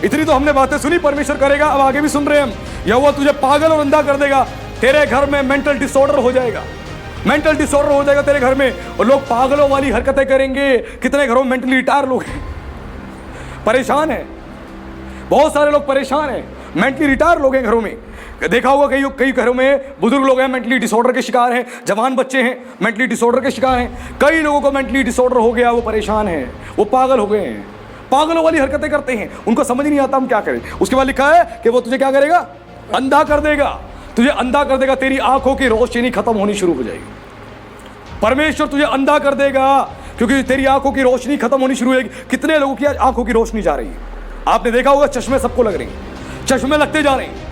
इतनी तो हमने बातें सुनी परमेश्वर करेगा, अब आगे भी सुन रहे हैं हम। यहोवा तुझे पागल और अंधा कर देगा, तेरे घर में मेंटल डिसऑर्डर हो जाएगा, मेंटल डिसऑर्डर हो जाएगा तेरे घर में, और लोग पागलों वाली हरकतें करेंगे। कितने घरों में मेंटली रिटायर लोग हैं, परेशान है, बहुत सारे लोग परेशान हैं, मेंटली रिटायर लोग हैं घरों में। देखा होगा कई घरों में बुजुर्ग लोग हैं मेंटली डिसऑर्डर के शिकार हैं, जवान बच्चे हैं मेंटली डिसऑर्डर के शिकार हैं। कई लोगों को मेंटली डिसऑर्डर हो गया, वो परेशान हैं, वो पागल हो गए हैं, पागलों वाली हरकतें करते हैं, उनको समझ नहीं आता हम क्या करें। उसके बाद लिखा है कि वो तुझे क्या करेगा? अंधा कर देगा, तुझे अंधा कर देगा, तेरी आंखों की रोशनी खत्म होनी शुरू हो जाएगी। परमेश्वर तुझे अंधा कर देगा क्योंकि तेरी आंखों की रोशनी खत्म होनी शुरू होगी। कितने लोगों की आज आंखों की रोशनी जा रही है? आपने देखा होगा चश्मे सबको लग रहे हैं, चश्मे लगते जा रहे हैं,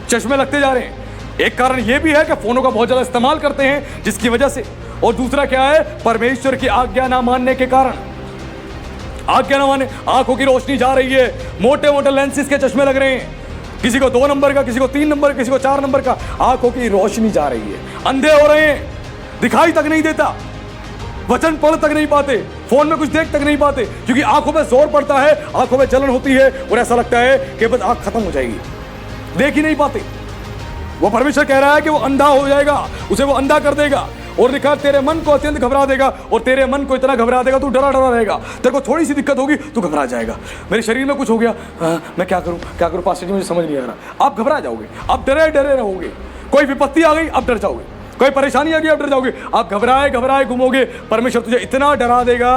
चश्मे लगते जा रहे हैं। एक कारण यह भी है कि फोनों का बहुत ज्यादा इस्तेमाल करते हैं जिसकी वजह से, और दूसरा क्या है? परमेश्वर की आज्ञा ना मानने के कारण। आज्ञा ना माने, आंखों की रोशनी जा रही है, मोटे मोटे लेंसेज के चश्मे लग रहे हैं, किसी को 2 नंबर का, किसी को 3 नंबर, किसी को 4 नंबर का, आंखों की रोशनी जा रही है, अंधे हो रहे हैं, दिखाई तक नहीं देता, वचन पढ़ तक नहीं पाते, फोन में कुछ देख तक नहीं पाते, क्योंकि आंखों में जोर पड़ता है, आंखों में जलन होती है, और ऐसा लगता है कि बस आंख खत्म हो जाएगी, देख ही नहीं पाते। वो परमेश्वर कह रहा है कि वो अंधा हो जाएगा, उसे वो अंधा कर देगा, और लिखा तेरे मन को अत्यंत घबरा देगा, और तेरे मन को इतना घबरा देगा तू डरा डरा रहेगा। तेरे को थोड़ी सी दिक्कत होगी तू घबरा जाएगा, मेरे शरीर में कुछ हो गया, मैं क्या करूं पास्टर जी, मुझे समझ नहीं आ रहा। आप घबरा जाओगे, आप डरे डरे रहोगे, कोई विपत्ति आ गई आप डर जाओगे, कोई परेशानी आ गई आप डर जाओगे, आप घबराए घबराए घूमोगे। परमेश्वर तुझे इतना डरा देगा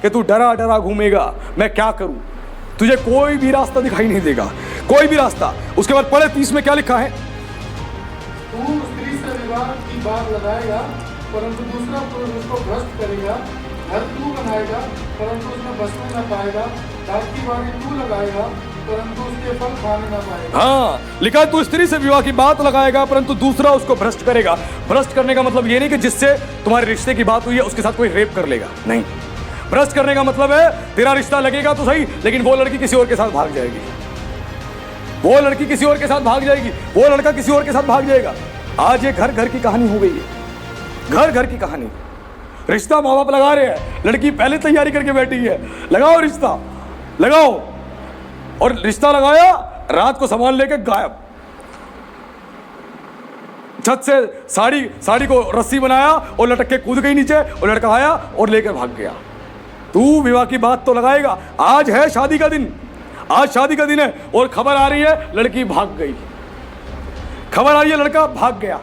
कि तू डरा डरा घूमेगा। मैं क्या करूं? तुझे कोई भी रास्ता दिखाई नहीं देगा, कोई भी रास्ता। उसके बाद पढ़े 30 में क्या लिखा है? तू स्त्री से विवाह की बात लगाएगा परंतु दूसरा पुरुष उसको भ्रष्ट करेगा। घर तू बनाएगा परंतु उसमें बसने न पाएगा। दाख की बारी तू लगाएगा परंतु उसके फल खाने न पाएगा। हाँ, लिखा है तू स्त्री से विवाह की बात लगाएगा परंतु दूसरा उसको भ्रष्ट करेगा। भ्रष्ट करने का मतलब ये नहीं कि जिससे तुम्हारे रिश्ते की बात हुई है उसके साथ कोई रेप कर लेगा, नहीं। भ्रष्ट करने का मतलब है तेरा रिश्ता लगेगा तो सही, लेकिन वो लड़की किसी और के साथ भाग जाएगी, वो लड़की किसी और के साथ भाग जाएगी, वो लड़का किसी और के साथ भाग जाएगा। आज ये घर घर की कहानी हो गई है, घर घर की कहानी। रिश्ता माँ बाप लगा रहे हैं, लड़की पहले तैयारी करके बैठी है, लगाओ रिश्ता, लगाओ, और रिश्ता लगाया, रात को सामान लेके गायब, छत से साड़ी को रस्सी बनाया और लटक के कूद गई नीचे, और लड़का आया और लेकर भाग गया। तू विवाह की बात तो लगाएगा, आज है शादी का दिन, आज शादी का दिन है, और खबर आ रही है लड़की भाग गई, खबर आ रही है लड़का भाग गया।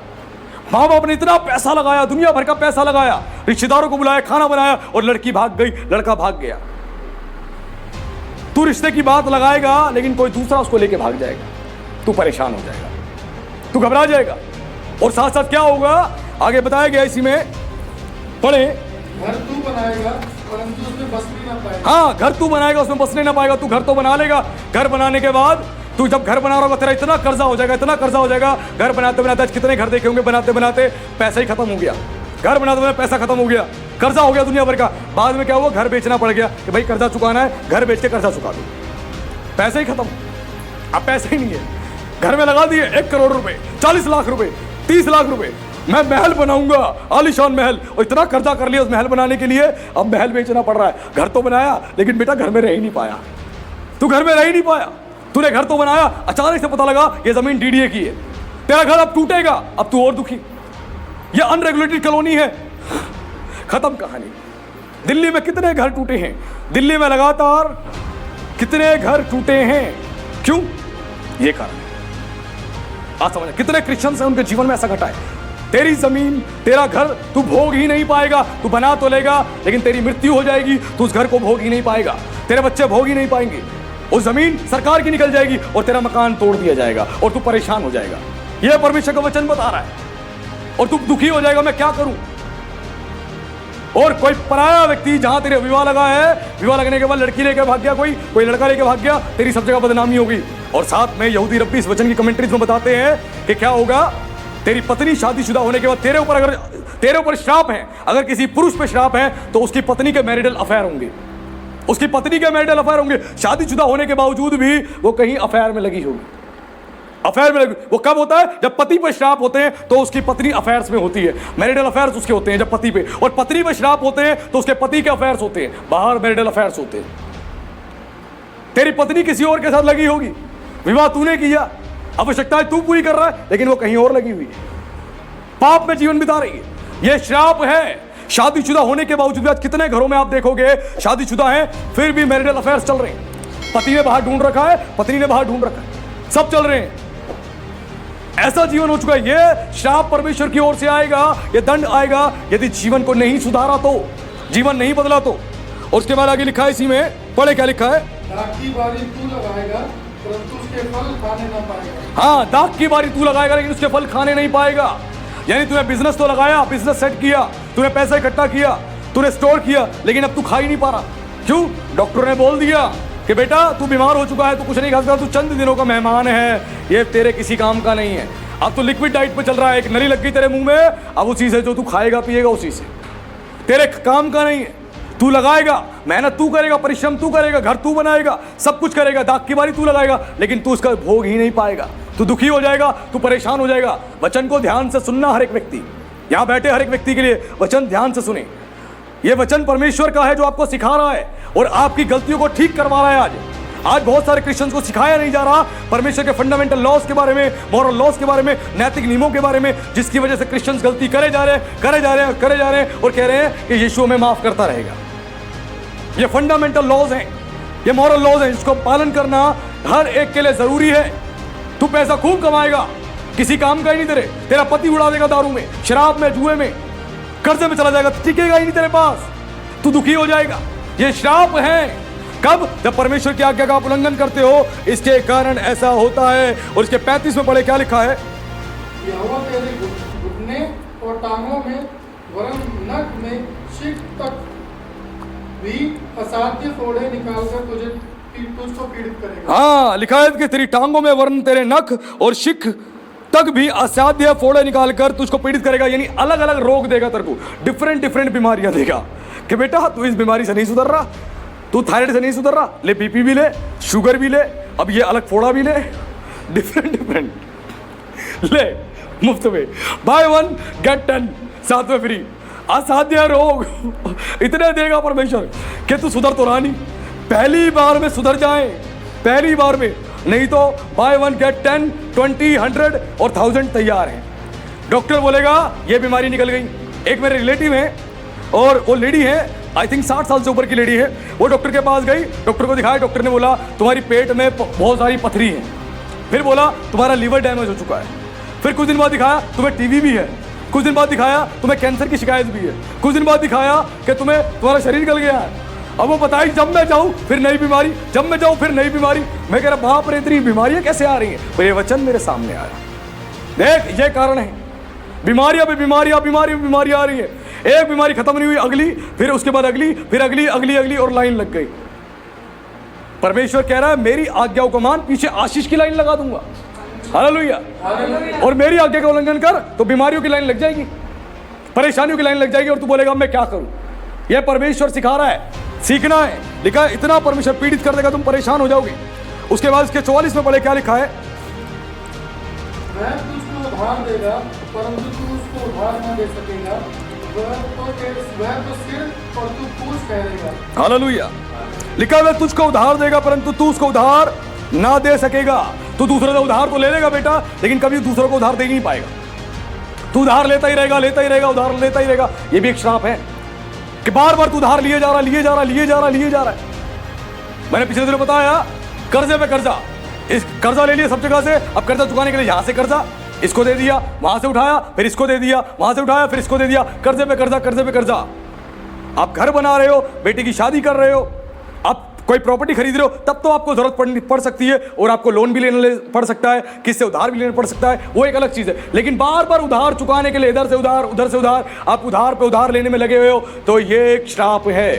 माँ बाप ने इतना पैसा लगाया, दुनिया भर का पैसा लगाया, रिश्तेदारों को बुलाया, खाना बनाया, और लड़की भाग गई, लड़का भाग गया। तू रिश्ते की बात लगाएगा लेकिन कोई दूसरा उसको लेके भाग जाएगा, तू परेशान हो जाएगा, तू घबरा जाएगा। और साथ साथ क्या होगा आगे बताया गया इसी में, पढ़े। घर तू बनाएगा परंतु उसमें बसने न पाएगा। हाँ, घर तू बनाएगा उसमें बसने ना पाएगा। तू घर तो बना लेगा, घर बनाने के बाद तू जब घर बना रहा होगा तेरा इतना कर्जा हो जाएगा, इतना कर्जा हो जाएगा। घर बनाते बनाते आज कितने घर देखे होंगे, बनाते बनाते पैसा ही खत्म हो गया, घर बनाते बनाते पैसा खत्म हो गया, कर्जा हो गया दुनिया भर का। बाद में क्या हुआ, घर बेचना पड़ गया कि भाई कर्जा चुकाना है, घर बेच के कर्जा चुका दो, पैसे ही खत्म। अब पैसे ही नहीं है, घर में लगा दिए 1 करोड़ रुपए, 40 लाख रुपए, 30 लाख रुपए, मैं महल बनाऊंगा, आलीशान महल, और इतना कर्जा कर लिया उस महल बनाने के लिए, अब महल बेचना पड़ रहा है। घर तो बनाया लेकिन बेटा घर में रह ही नहीं पाया, तू घर में रह ही नहीं पाया। तूने घर तो बनाया, अचानक से पता लगा ये जमीन डीडीए की है, तेरा घर अब टूटेगा, अब तू और दुखी। ये अनरेगुलेटेड कॉलोनी है, खत्म कहानी। दिल्ली में कितने घर टूटे हैं, दिल्ली में लगातार कितने घर टूटे हैं, क्यों? ये कारण है। आज समझ, कितने क्रिश्चियंस हैं उनके जीवन में ऐसा घटा है। तेरी जमीन, तेरा घर तू भोग ही नहीं पाएगा, तू बना तो लेगा लेकिन तेरी मृत्यु हो जाएगी, तू उस घर को भोग ही नहीं पाएगा, तेरे बच्चे भोग ही नहीं पाएंगे। वो जमीन सरकार की निकल जाएगी और तेरा मकान तोड़ दिया जाएगा और तू परेशान हो जाएगा। यह परमेश्वर का वचन बता रहा है और तू दुखी हो जाएगा, मैं क्या करूं। और कोई पराया व्यक्ति जहां तेरे विवाह लगा है, विवाह लगने के बाद लड़की लेके भाग गया, कोई लड़का लेके भाग गया, तेरी सब जगह बदनामी होगी। और साथ में यहूदी रब्बी इस वचन की कमेंट्रीज में बताते हैं कि क्या होगा, तेरी पत्नी शादीशुदा होने के बाद तेरे ऊपर श्राप है, अगर किसी पुरुष पे श्राप है तो उसकी पत्नी के मैरिटल अफेयर होंगे, उसकी पत्नी के मैरिटल अफेयर होंगे। शादीशुदा होने के बावजूद भी वो कहीं अफेयर में लगी होगी। अफेयर में वो कब होता है, जब पति पर श्राप होते हैं तो उसकी पत्नी अफेयर्स में होती है। मैरिटल अफेयर्स उसके होते हैं जब पति पे, और पत्नी पर श्राप होते हैं तो उसके पति के अफेयर्स होते हैं, बाहर मैरिटल अफेयर्स होते हैं। तेरी पत्नी किसी और के साथ लगी होगी, विवाह तूने किया, आवश्यकताएं तू पूरी कर रहा है, लेकिन वो कहीं और लगी हुई है, पाप में जीवन बिता रही है। यह श्राप है। शादीशुदा होने के बावजूद भी आज कितने घरों में आप देखोगे शादीशुदा हैं फिर भी मैरिटल अफेयर्स चल रहे हैं। पति ने बाहर ढूंढ रखा है, पत्नी ने बाहर ढूंढ रखा है, सब चल रहे हैं। ऐसा जीवन हो चुका है। यह श्राप परमेश्वर की ओर से आएगा, यह दंड आएगा यदि जीवन को नहीं सुधारा तो, जीवन नहीं बदला तो। और उसके बाद आगे लिखा है, इसी में पढ़े क्या लिखा है, दाख की बारी तू लगाएगा परंतु उसके फल खाने न पाएगा। हाँ, दाख की बारी तू लगाएगा लेकिन उसके फल खाने नहीं पाएगा। यानी तूने बिजनेस तो लगाया, बिजनेस सेट किया, तूने पैसा इकट्ठा किया, तूने स्टोर किया, लेकिन अब तू खा ही नहीं पा रहा। क्यों? डॉक्टर ने बोल दिया कि बेटा तू बीमार हो चुका है, तू कुछ नहीं खा सकता, तू चंद दिनों का मेहमान है, ये तेरे किसी काम का नहीं है। अब तो लिक्विड डाइट पे चल रहा है, एक नली लग गई तेरे मुंह में, अब उसी से जो तू खाएगा पिएगा उसी से, तेरे काम का नहीं है। तू लगाएगा, मेहनत तू करेगा, परिश्रम तू करेगा, घर तू बनाएगा, सब कुछ करेगा, दाग की बारी तू लगाएगा, लेकिन तू उसका भोग ही नहीं पाएगा। तू दुखी हो जाएगा, तू परेशान हो जाएगा। वचन को ध्यान से सुनना, हर एक व्यक्ति, यहां बैठे हर एक व्यक्ति के लिए वचन ध्यान से सुने। यह वचन परमेश्वर का है जो आपको सिखा रहा है और आपकी गलतियों को ठीक करवा रहा है। आज बहुत सारे क्रिश्चियंस को सिखाया नहीं जा रहा परमेश्वर के फंडामेंटल लॉस के बारे में, मॉरल लॉस के बारे में, नैतिक नियमों के बारे में, जिसकी वजह से क्रिश्चियंस गलती करे जा रहे हैं और कह रहे हैं कि यीशु हमें माफ करता रहेगा। ये फंडामेंटल लॉज हैं, ये मॉरल लॉज हैं, जिसको पालन करना हर एक के लिए जरूरी है। तू पैसा खूब कमाएगा, किसी काम का ही नहीं, तेरा पति उड़ा देगा दारू में, शराब में, जुए में, कर्जे में चला जाएगा, टिकेगा ही नहीं तेरे पास, तू दुखी हो जाएगा। ये श्राप है। कब? जब परमेश्वर की आज्ञा का आप उल्लंघन करते हो, इसके कारण ऐसा होता है। और इसके 35 में पढ़े क्या लिखा है, यहोवा तेरे घुटने और टांगों में वरन नख में शिक तक भी असाध्य फोड़े निकालकर तुझको पीड़ित करेगा। हाँ, लिखा है कि तेरी टांगों में वरन तेरे नख और शिक तक भी असाध्य फोड़े निकालकर तुझको पीड़ित करेगा। यानी अलग अलग रोग देगा तेरे को, डिफरेंट बीमारियां देगा कि बेटा तू इस बीमारी से नहीं सुधर रहा, तू थायराइड से नहीं सुधर रहा, ले बीपी भी ले, शुगर भी ले, अब ये अलग फोड़ा भी ले, डिफरेंट ले, मुफ्त में, बाय 1 गेट 10 साथ में फ्री। असाध्य रोग इतने देगा परमेश्वर कि तू सुधर तो रहा नहीं, पहली बार में सुधर जाए, पहली बार में, नहीं तो बाय 1 गेट 10, 20, 100 और 1000 तैयार है। डॉक्टर बोलेगा ये बीमारी निकल गई। एक मेरे रिलेटिव है और वो लेडी है, आई थिंक 60 साल से ऊपर की लेडी है, वो डॉक्टर के पास गई, डॉक्टर को दिखाया, डॉक्टर ने बोला तुम्हारी पेट में बहुत सारी पथरी है, फिर बोला तुम्हारा लीवर डैमेज हो चुका है, फिर कुछ दिन बाद दिखाया तुम्हें टीबी भी है, कुछ दिन बाद दिखाया तुम्हें कैंसर की शिकायत भी है, कुछ दिन बाद दिखाया कि तुम्हारा शरीर गल गया है। अब वो बताई जब मैं जाऊं फिर नई बीमारी, जब मैं जाऊं फिर नई बीमारी। मैं कह रहा बाप रे इतनी बीमारियां कैसे आ रही हैं? तो ये वचन मेरे सामने आया, देख ये कारण है, बीमारियां पे बीमारियां आ रही है। एक बीमारी खत्म नहीं हुई, अगली, फिर उसके बाद अगली, फिर अगली और लाइन लग गई। परमेश्वर कह रहा है मेरी आज्ञाओं को मान, पीछे आशीष की लाइन लगा दूंगा। हालेलुया। और मेरी आज्ञा का उल्लंघन कर तो बीमारियों की लाइन लग जाएगी, परेशानियों की लाइन लग जाएगी और तू बोलेगा मैं क्या करूं। यह परमेश्वर सिखा रहा है, सीखना है। लिखा है इतना परमेश्वर पीड़ित कर देगा तुम परेशान हो जाओगे। उसके बाद इसके 44 में पढ़े क्या लिखा है, वह तुझको उधार देगा परंतु तू उसको उधार न दे सकेगा, वह तो सिर और तू पूछ ठहरेगा। हालेलुया। लिखा है तुझको उधार देगा परंतु तू उसको उधार ना दे सकेगा। तू दूसरे से उधार तो ले लेगा बेटा, लेकिन कभी दूसरों को उधार दे ही नहीं पाएगा। तू उधार लेता ही रहेगा, उधार लेता ही रहेगा। ये भी एक श्राप है कि बार बार तू उधार लिए जा रहा है। मैंने पिछले दिनों बताया कर्जे पे कर्जा, इस कर्जा ले लिया सब जगह से, अब कर्जा चुकाने के लिए यहां से कर्जा, इसको दे दिया, वहां से उठाया, फिर इसको दे दिया, वहां से उठाया, फिर इसको दे दिया, कर्जे पे कर्जा। आप घर बना रहे हो, बेटी की शादी कर रहे हो, आप कोई प्रॉपर्टी खरीद रहे हो तब तो आपको जरूरत पड़ सकती है और आपको लोन भी लेना पड़ सकता है, किससे उधार भी लेना पड़ सकता है, वो एक अलग चीज़ है। लेकिन बार बार उधार चुकाने के लिए इधर से उधार आप उधार पे उधार लेने में लगे हुए हो, तो ये एक श्राप है,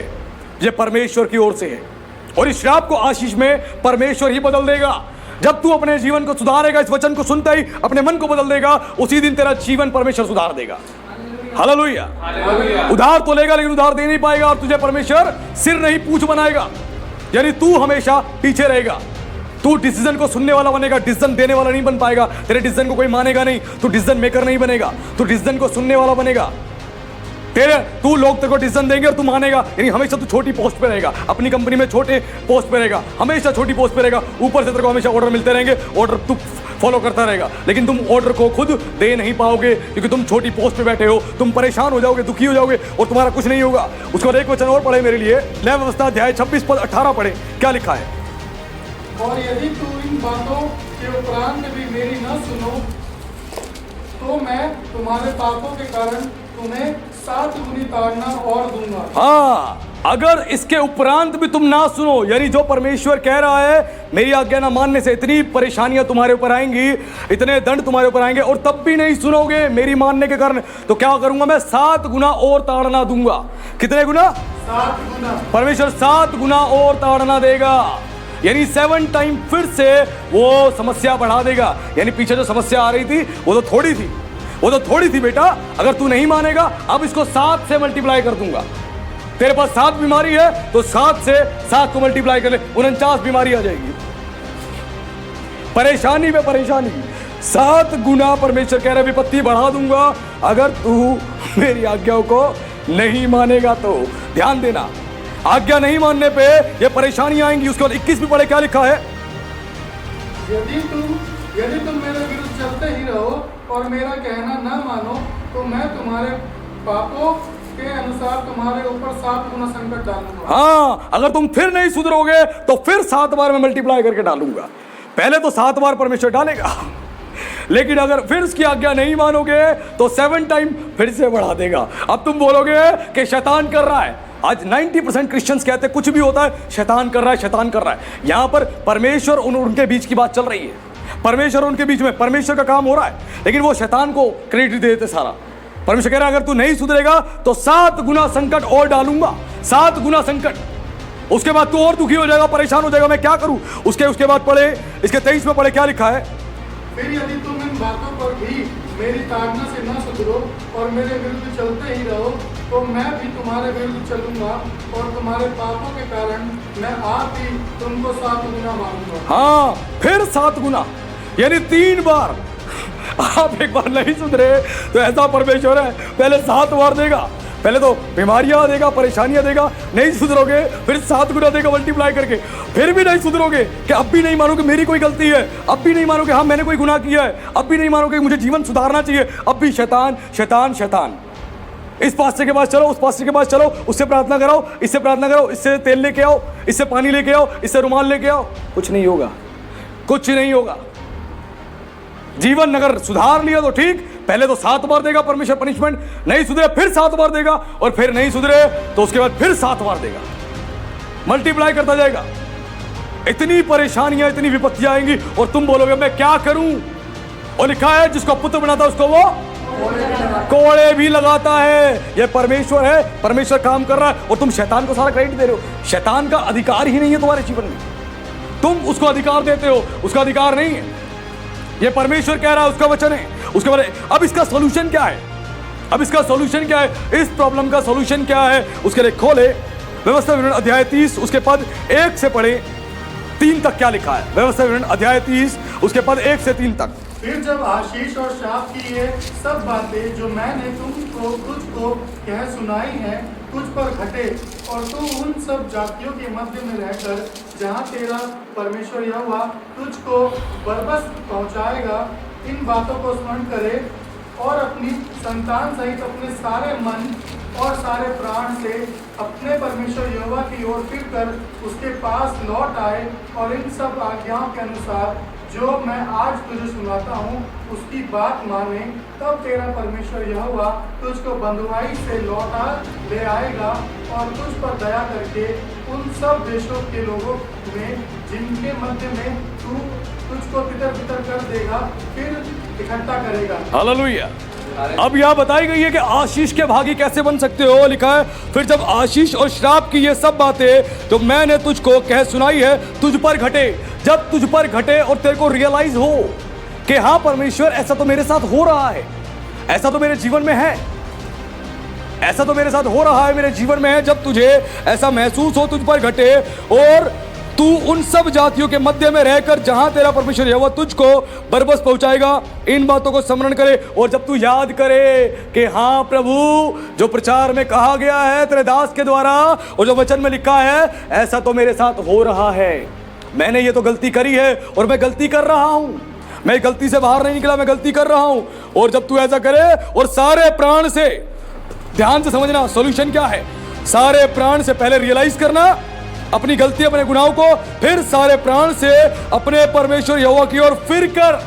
ये परमेश्वर की ओर से है। और इस श्राप को आशीष में परमेश्वर ही बदल देगा। जब तू अपने जीवन को सुधारेगा, इस वचन को सुनते ही अपने मन को बदल देगा, उसी दिन तेरा जीवन परमेश्वर सुधार देगा। हालेलुया। उधार तो लेगा लेकिन उधार दे नहीं पाएगा, और तुझे परमेश्वर सिर नहीं पूछ बनाएगा, यानी तू हमेशा पीछे रहेगा। तू डिसीजन को सुनने वाला बनेगा, डिसीजन देने वाला नहीं बन पाएगा। तेरे डिसीजन को कोई मानेगा नहीं, तू डिसीजन मेकर नहीं बनेगा, तू डिसीजन को सुनने वाला बनेगा। तू लोग तेरे को डिसीजन देंगे और तू मानेगा, यानी हमेशा तू छोटी पोस्ट पे रहेगा, अपनी कंपनी में छोटे पोस्ट पे रहेगा, हमेशा छोटी पोस्ट पे रहेगा। ऊपर से तेरे को हमेशा ऑर्डर मिलते रहेंगे, ऑर्डर तू फॉलो करता रहेगा, लेकिन तुम ऑर्डर को खुद दे नहीं पाओगे, क्योंकि तुम छोटी पोस्ट पे बैठे हो। तुम परेशान हो जाओगे, दुखी हो जाओगे, और तुम्हारा कुछ नहीं होगा। उसके बाद एक वचन और पढ़े मेरे लिए, न्याय व्यवस्था अध्याय 26 पद 18 पढ़े, क्या लिखा है? और यदि तू इन बातों के उपरांत भी मेरी न सुनो, तो मैं तुम्हारे पापों के कारण तुम्हें 7 गुनी ताड़ना और दूंगा। हाँ, अगर इसके उपरांत भी तुम ना सुनो, यानी जो परमेश्वर कह रहा है मेरी आज्ञा ना मानने से इतनी परेशानियां तुम्हारे ऊपर आएंगी, इतने दंड तुम्हारे ऊपर आएंगे, और तब भी नहीं सुनोगे मेरी मानने के कारण, तो क्या करूंगा मैं? 7 गुना और ताड़ना दूंगा। कितने गुना? 7 गुना। परमेश्वर 7 गुना और ताड़ना देगा, यानी 7 टाइम फिर से वो समस्या बढ़ा देगा। यानी पीछे जो समस्या आ रही थी वो तो थोड़ी थी बेटा, अगर तू नहीं मानेगा अब इसको 7 से मल्टीप्लाई कर दूंगा। तेरे पास 7 बीमारी है तो 7 से 7 को मल्टीप्लाई कर ले, 49 बीमारी आ जाएगी। परेशानी में परेशानी, 7 गुना परमेश्वर कह रहे विपत्ति बढ़ा दूंगा अगर तू मेरी आज्ञाओं को नहीं मानेगा तो। ध्यान देना, आज्ञा नहीं मानने पे ये परेशानी आएंगी। उसके बाद 21 भी पढ़े, क्या लिखा है? यदि तुम मेरे विरुद्ध चलते ही रहो और मेरा कहना न मानो, तो मैं तुम्हारे पापों के अनुसार तुम्हारे ऊपर 7 गुना संकट डालूंगा। हाँ, अगर तुम फिर नहीं सुधरोगे तो फिर 7 बार मैं मल्टीप्लाई करके डालूंगा। पहले तो 7 बार परमेश्वर डालेगा, लेकिन अगर फिर उसकी आज्ञा नहीं मानोगे तो 7 टाइम फिर से बढ़ा देगा। अब तुम बोलोगे कि शैतान कर रहा है। आज 90% क्रिश्चियंस कहते हैं कुछ भी होता है शैतान कर रहा है, शैतान कर रहा है। यहां पर परमेश्वर उनके बीच की बात चल रही है, परमेश्वर उनके बीच में, परमेश्वर का काम हो रहा है, लेकिन वो शैतान को क्रेडिट दे देते सारा। परमेश्वर कह रहा है अगर तू नहीं सुधरेगा तो 7 गुना संकट और डालूंगा, 7 गुना संकट। उसके बाद तू और दुखी हो जाएगा, परेशान हो जाएगा, मैं क्या करूं? उसके बाद पढ़े, इसके 23 में पढ़े, क्या लिखा है? फिर यदि तुम इन बातों पर भी मेरी ताड़ना से न सुधरो और मेरे विरुद्ध चलते ही रहो, तो मैं भी तुम्हारे विरुद्ध चलूंगा और तुम्हारे पापों के कारण मैं आप ही तुमको 7 गुना मारूंगा। हाँ, फिर 7 गुना, यानी 3 बार। आप एक बार नहीं सुधरे तो ऐसा परमेश्वर है, पहले 7 बार देगा। पहले तो बीमारियां देगा, परेशानियां देगा, नहीं सुधरोगे फिर 7 गुना देगा मल्टीप्लाई करके। फिर भी नहीं सुधरोगे कि अब भी नहीं मानोगे मेरी कोई गलती है, अब भी नहीं मानोगे हाँ मैंने कोई गुनाह किया है, अब भी नहीं मानोगे मुझे जीवन सुधारना चाहिए, अब भी शैतान शैतान शैतान। इस पास्टर के पास चलो, उस पास्टर के पास चलो, उससे प्रार्थना कराओ, इससे प्रार्थना कराओ, इससे तेल लेके आओ, इससे पानी लेके आओ, इससे रुमाल लेके आओ, कुछ नहीं होगा, कुछ नहीं होगा। जीवन अगर सुधार लिया तो ठीक, पहले तो 7 बार देगा परमेश्वर पनिशमेंट, नहीं सुधरे फिर 7 बार देगा, और फिर नहीं सुधरे तो उसके बाद फिर 7 बार देगा, मल्टीप्लाई करता जाएगा। इतनी परेशानियां, इतनी विपत्तियां आएंगी और तुम बोलोगे मैं क्या करूं? और लिखा है जिसको पुत्र बनाता है उसको वो कोड़े भी लगाता है। ये परमेश्वर है, परमेश्वर काम कर रहा है और तुम शैतान को सारा क्रेडिट दे रहे हो। शैतान का अधिकार ही नहीं है तुम्हारे जीवन में, तुम उसको अधिकार देते हो, उसका अधिकार नहीं है। ये परमेश्वर कह रहा है, उसका वचन है। उसके बाद अब इसका सॉल्यूशन क्या है? अब इसका सॉल्यूशन क्या है? इस प्रॉब्लम का सॉल्यूशन क्या है? उसके लिए खोले व्यवस्था विवरण अध्याय 30, उसके पद 1 से पढ़े 3 तक, क्या लिखा है? व्यवस्था विवरण अध्याय 30 उसके पद 1 से 3 तक। फिर जब आशीष और शाप की ये सब बातें जो मैंने तुझको कह सुनाई हैं तुझ पर घटे, और तू उन सब जातियों के मध्य में रहकर जहाँ तेरा परमेश्वर यहोवा तुझको बरबस पहुँचाएगा, इन बातों को स्मरण करे और अपनी संतान सहित अपने सारे मन और सारे प्राण से अपने परमेश्वर यहोवा की ओर फिर कर उसके पास लौट आए और इन सब आज्ञाओं के अनुसार जो मैं आज तुझे सुनाता हूँ उसकी बात माने, तब तेरा परमेश्वर यहोवा तुझको बंधुआई से लौटा ले आएगा और तुझ पर दया करके उन सब देशों के लोगों में जिनके मध्य में तू तुझको तितर बितर कर देगा, फिर इकट्ठा करेगा। हालेलुया। अब यह बताई गई है कि आशीष के भागी कैसे बन सकते हो। लिखा है, फिर जब आशीष और श्राप की ये सब बातें जो मैंने तुझको कह सुनाई है तुझ पर घटे, जब तुझ पर घटे और तेरे को रियलाइज हो कि हाँ परमेश्वर ऐसा तो मेरे साथ हो रहा है, ऐसा तो मेरे जीवन में है, ऐसा तो मेरे साथ हो रहा है मेरे जीवन में है, जब तुझे ऐसा महसूस हो तुझ पर घटे और तू उन सब जातियों के मध्य में रहकर जहां तेरा परमेश्वर यहोवा तुझको बरबस पहुंचाएगा, इन बातों को स्मरण करे। और जब तू याद करे कि हाँ प्रभु जो प्रचार में कहा गया है तेरे दास के द्वारा और जो वचन में लिखा है ऐसा तो मेरे साथ हो रहा है, मैंने ये तो गलती करी है और मैं गलती कर रहा हूं, मैं गलती से बाहर नहीं निकला, मैं गलती कर रहा हूं। और जब तू ऐसा करे और सारे प्राण से, ध्यान से समझना सॉल्यूशन क्या है, सारे प्राण से पहले रियलाइज करना अपनी गलती अपने गुनाहों को, फिर सारे प्राण से अपने परमेश्वर यहोवा की ओर फिर कर,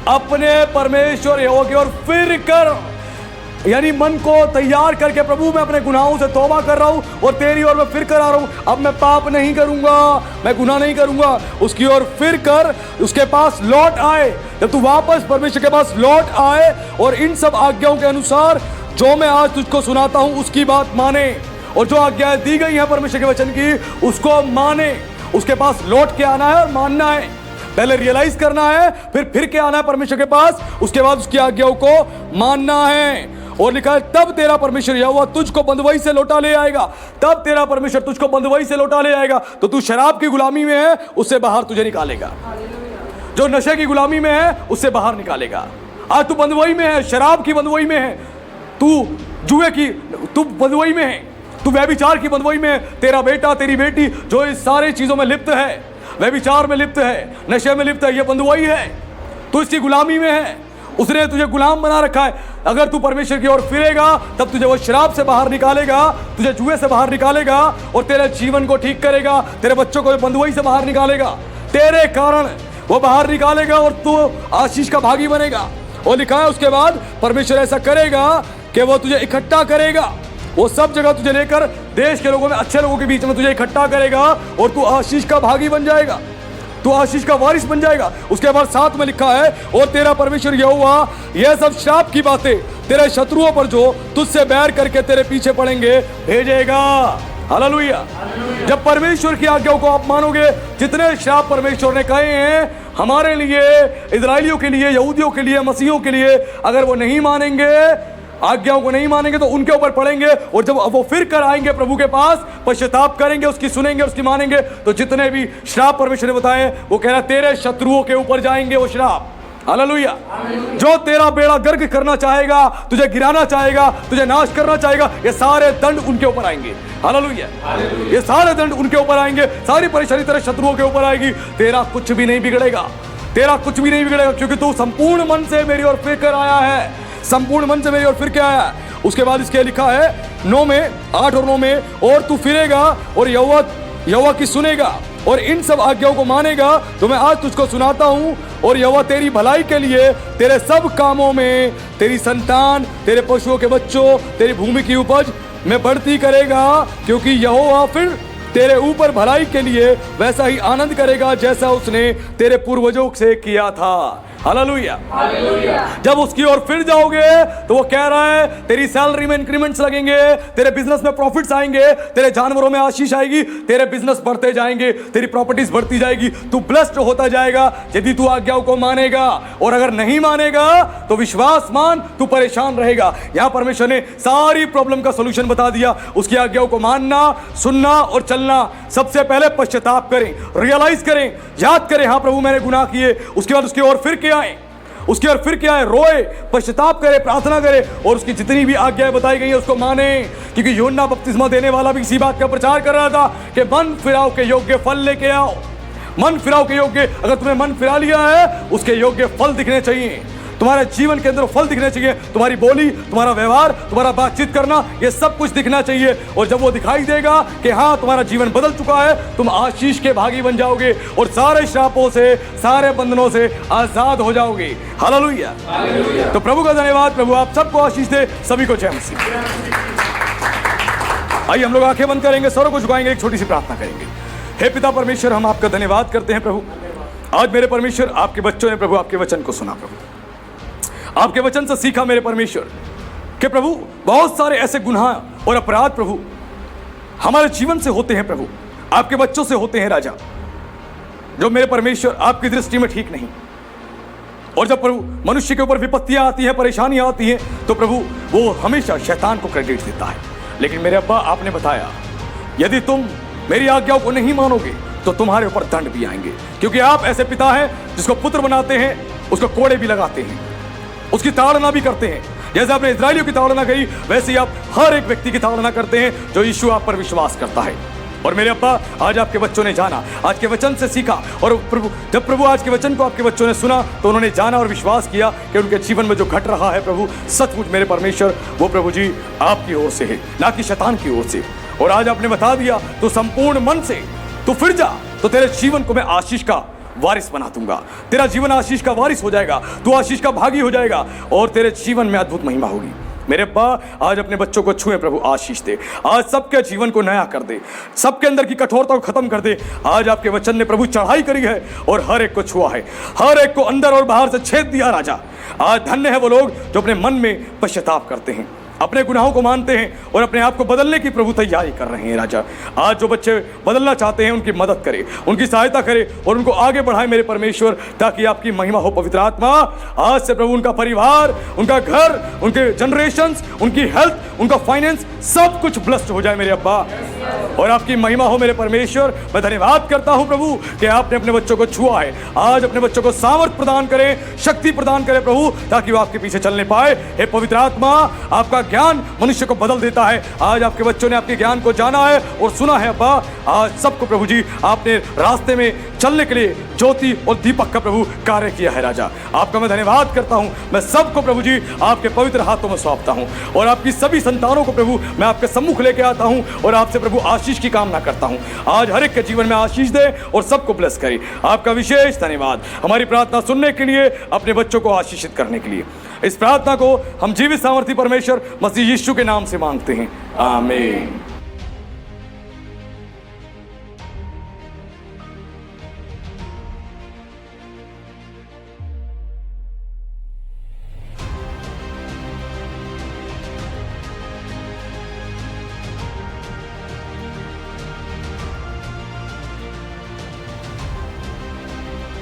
अपने परमेश्वर यहोवा की ओर फिर कर, यानी मन को तैयार करके प्रभु मैं अपने गुनाहों से तौबा कर रहा हूं और तेरी ओर मैं फिर कर आ रहा हूं, अब मैं पाप नहीं करूंगा, मैं गुनाह नहीं करूंगा, उसकी ओर फिर कर, उसके पास लौट आए। जब तू वापस परमेश्वर के पास लौट आए और इन सब आज्ञाओं के अनुसार जो मैं आज तुझको सुनाता हूं उसकी बात माने और जो आज्ञाएं दी गई हैं परमेश्वर के वचन की उसको माने, उसके पास लौट के आना है और मानना है, पहले रियलाइज करना है, फिर के आना है परमेश्वर के पास, उसके बाद उसकी आज्ञाओं को मानना है। और लिखा है तब तेरा परमेश्वर यहोवा तुझको बंधुआई से लौटा ले आएगा, तब तेरा परमेश्वर तुझको बंधुआई से लौटा ले आएगा। तो तू शराब की गुलामी में है उससे बाहर तुझे निकालेगा, जो नशे की गुलामी में है उससे बाहर निकालेगा। आज तू बंधुआई में है, शराब की बंधुआई में है, तू जुए की तू बंधुआई में है, तू व्यभिचार की बंधुआई में है, तेरा बेटा तेरी बेटी जो इस सारे चीजों में लिप्त है, व्यभिचार में लिप्त है, नशे में लिप्त है, ये बंधुआई है, तू इसकी गुलामी में है, उसने तुझे गुलाम बना रखा है। अगर तू परमेश्वर की ओर फिरेगा तब तुझे वो शराब से बाहर निकालेगा, तुझे जुए से बाहर निकालेगा और तेरे जीवन को ठीक करेगा, तेरे बच्चों को बंधुआई से बाहर निकालेगा, तेरे कारण वो बाहर निकालेगा और तू आशीष का भागी बनेगा। और लिखा है उसके बाद परमेश्वर ऐसा करेगा कि वो तुझे इकट्ठा करेगा, वो सब जगह तुझे लेकर देश के लोगों में, अच्छे लोगों के बीच में तुझे इकट्ठा करेगा और तू आशीष का भागी बन जाएगा, तू आशीष का वारिस बन जाएगा। उसके बाद 7 में लिखा है और तेरा परमेश्वर यहोवा यह सब श्राप की बातें तेरे शत्रुओं पर जो तुझसे बैर करके तेरे पीछे पड़ेंगे भेजेगा। हालेलुया। जब परमेश्वर की आज्ञाओं को आप मानोगे, जितने श्राप परमेश्वर ने कहे हैं हमारे लिए, इजराइलियों के लिए, यहूदियों के लिए, मसीहों के लिए, अगर वो नहीं मानेंगे, आज्ञाओं को नहीं मानेंगे तो उनके ऊपर पड़ेंगे। और जब वो फिर कर आएंगे प्रभु के पास, पश्चाताप करेंगे, उसकी सुनेंगे, उसकी मानेंगे, तो जितने भी श्राप परमेश्वर ने बताए वो कह रहा है तेरे शत्रुओं के ऊपर जाएंगे वो श्राप। हालेलुया। जो तेरा बेड़ा गर्क करना चाहेगा, तुझे गिराना चाहेगा, तुझे नाश करना चाहेगा, ये सारे दंड उनके ऊपर आएंगे। हालेलुया। ये सारे दंड उनके ऊपर आएंगे, सारी परेशानी तेरे शत्रुओं के ऊपर आएगी, तेरा कुछ भी नहीं बिगड़ेगा, तेरा कुछ भी नहीं बिगड़ेगा, क्योंकि तू संपूर्ण मन से मेरी ओर फिर कर आया है, संपूर्ण मन से मेरी ओर फिर के आया है। उसके बाद इसके लिखा है 9 में, 8 और 9 में, और तू फिरेगा और यहोवा की सुनेगा और इन सब आज्ञाओं को मानेगा तो मैं आज तुझको सुनाता हूं, और यहोवा तेरी भलाई के लिए तेरे सब कामों में तेरी संतान, तेरे पशुओं के बच्चों, तेरी भूमि की उपज में बढ़ती करेगा, क्योंकि यहोवा फिर तेरे ऊपर भलाई के लिए वैसा ही आनंद करेगा जैसा उसने तेरे पूर्वजों से किया था। हालेलुया। जब उसकी ओर फिर जाओगे तो वो कह रहा है तेरी सैलरी में इंक्रीमेंट्स लगेंगे, तेरे बिजनेस में प्रॉफिट्स आएंगे, तेरे जानवरों में आशीष आएगी, तेरे बिजनेस बढ़ते जाएंगे, तेरी प्रॉपर्टीज बढ़ती जाएगी, तू ब्लेस्ड होता जाएगा यदि तू आज्ञाओं को मानेगा। और अगर नहीं मानेगा तो विश्वास मान, तू परेशान रहेगा। यहां परमेश्वर ने सारी प्रॉब्लम का सोल्यूशन बता दिया। उसकी आज्ञाओं को मानना, सुनना और चलना। सबसे पहले पश्चाताप करें, रियलाइज करें, याद करें हाँ प्रभु मैंने गुनाह किए। उसके बाद उसकी ओर फिर के आए, उसकी ओर फिर क्या है, रोए, पश्चाताप करे, प्रार्थना करे और उसकी जितनी भी आज्ञाएं बताई गई है उसको माने। क्योंकि यूहन्ना बपतिस्मा देने वाला भी इसी बात का प्रचार कर रहा था कि मन फिराव के योग्य फल लेके आओ। मन फिराव के योग्य, अगर तुमने मन फिरा लिया है उसके योग्य फल दिखने चाहिए। तुम्हारे जीवन के अंदर फल दिखने चाहिए, तुम्हारी बोली, तुम्हारा व्यवहार, तुम्हारा बातचीत करना, ये सब कुछ दिखना चाहिए। और जब वो दिखाई देगा कि हाँ तुम्हारा जीवन बदल चुका है, तुम आशीष के भागी बन जाओगे और सारे श्रापों से, सारे बंधनों से आजाद हो जाओगे। हालेलुया। तो प्रभु का धन्यवाद। प्रभु आप सबको आशीष दे। सभी को जय मसीह। आइए हम लोग आंखें बंद करेंगे, सरों को झुकाएंगे, एक छोटी सी प्रार्थना करेंगे। हे पिता परमेश्वर, हम आपका धन्यवाद करते हैं प्रभु। आज मेरे परमेश्वर आपके बच्चों ने प्रभु आपके वचन को सुना प्रभु, आपके वचन से सीखा मेरे परमेश्वर कि प्रभु बहुत सारे ऐसे गुनाह और अपराध प्रभु हमारे जीवन से होते हैं प्रभु, आपके बच्चों से होते हैं राजा, जो मेरे परमेश्वर आपकी दृष्टि में ठीक नहीं। और जब प्रभु मनुष्य के ऊपर विपत्तियां आती हैं, परेशानियां आती हैं, तो प्रभु वो हमेशा शैतान को क्रेडिट देता है। लेकिन मेरे अब्बा आपने बताया यदि तुम मेरी आज्ञाओं को नहीं मानोगे तो तुम्हारे ऊपर दंड भी आएंगे, क्योंकि आप ऐसे पिता हैं जिसको पुत्र बनाते हैं, उसको कोड़े भी लगाते हैं, उसकी ताड़ना भी करते हैं। जैसे आपने इजरायलियों की ताड़ना करी, वैसे ही आप हर एक व्यक्ति की ताड़ना करते हैं जो यीशु आप पर विश्वास करता है। और मेरे अब्बा आज आपके बच्चों ने जाना, आज के वचन से सीखा, और प्रभु जब प्रभु आज के वचन को आपके बच्चों ने सुना तो उन्होंने जाना और विश्वास किया कि उनके जीवन में जो घट रहा है प्रभु सचमुच मेरे परमेश्वर वो प्रभु जी आपकी ओर से है, ना कि शैतान की ओर से। और आज आपने बता दिया तो संपूर्ण मन से तू फिर जा, तो तेरे जीवन को मैं आशीष का वारिस बना दूंगा। तेरा जीवन आशीष का वारिस हो जाएगा, तू आशीष का भागी हो जाएगा और तेरे जीवन में अद्भुत महिमा होगी। मेरे अब्बा आज अपने बच्चों को छुए प्रभु, आशीष दे, आज सबके जीवन को नया कर दे, सबके अंदर की कठोरता को खत्म कर दे। आज आपके वचन ने प्रभु चढ़ाई करी है और हर एक को छुआ है, हर एक को अंदर और बाहर से छेद दिया राजा। आज धन्य है वो लोग जो अपने मन में पश्चाताप करते हैं, अपने गुनाहों को मानते हैं और अपने आप को बदलने की प्रभु तैयारी कर रहे हैं राजा। आज जो बच्चे बदलना चाहते हैं उनकी मदद करे, उनकी सहायता करे और उनको आगे बढ़ाए मेरे परमेश्वर, ताकि आपकी महिमा हो। पवित्र आत्मा आज से प्रभु उनका परिवार, उनका घर, उनके जनरेशंस, उनकी हेल्थ, उनका फाइनेंस सब कुछ ब्लेस्ड हो जाए मेरे अब्बा, और आपकी महिमा हो मेरे परमेश्वर। मैं धन्यवाद करता हूं प्रभु कि आपने अपने बच्चों को छुआ है। आज अपने बच्चों को सामर्थ प्रदान करें, शक्ति प्रदान करें प्रभु, ताकि वो आपके पीछे चलने पाए। हे पवित्र आत्मा, आपका ज्ञान मनुष्य को बदल देता है। आज आपके बच्चों ने आपके ज्ञान को जाना है और सुना है अब्बा। आज सबको प्रभु जी आपने रास्ते में चलने के लिए ज्योति और दीपक का प्रभु कार्य किया है राजा। आपका मैं धन्यवाद करता हूं। मैं सबको प्रभु जी आपके पवित्र हाथों में सौंपता हूं और आपकी सभी संतानों को प्रभु मैं आपके सम्मुख लेके आता हूं और आपसे प्रभु आशीष की कामना करता हूं। आज हर एक के जीवन में आशीष दे और सबको ब्लेस करे। आपका विशेष धन्यवाद हमारी प्रार्थना सुनने के लिए, अपने बच्चों को आशीषित करने के लिए। इस प्रार्थना को हम जीवित सामर्थी परमेश्वर मसीह यीशु के नाम से मांगते हैं, आमीन।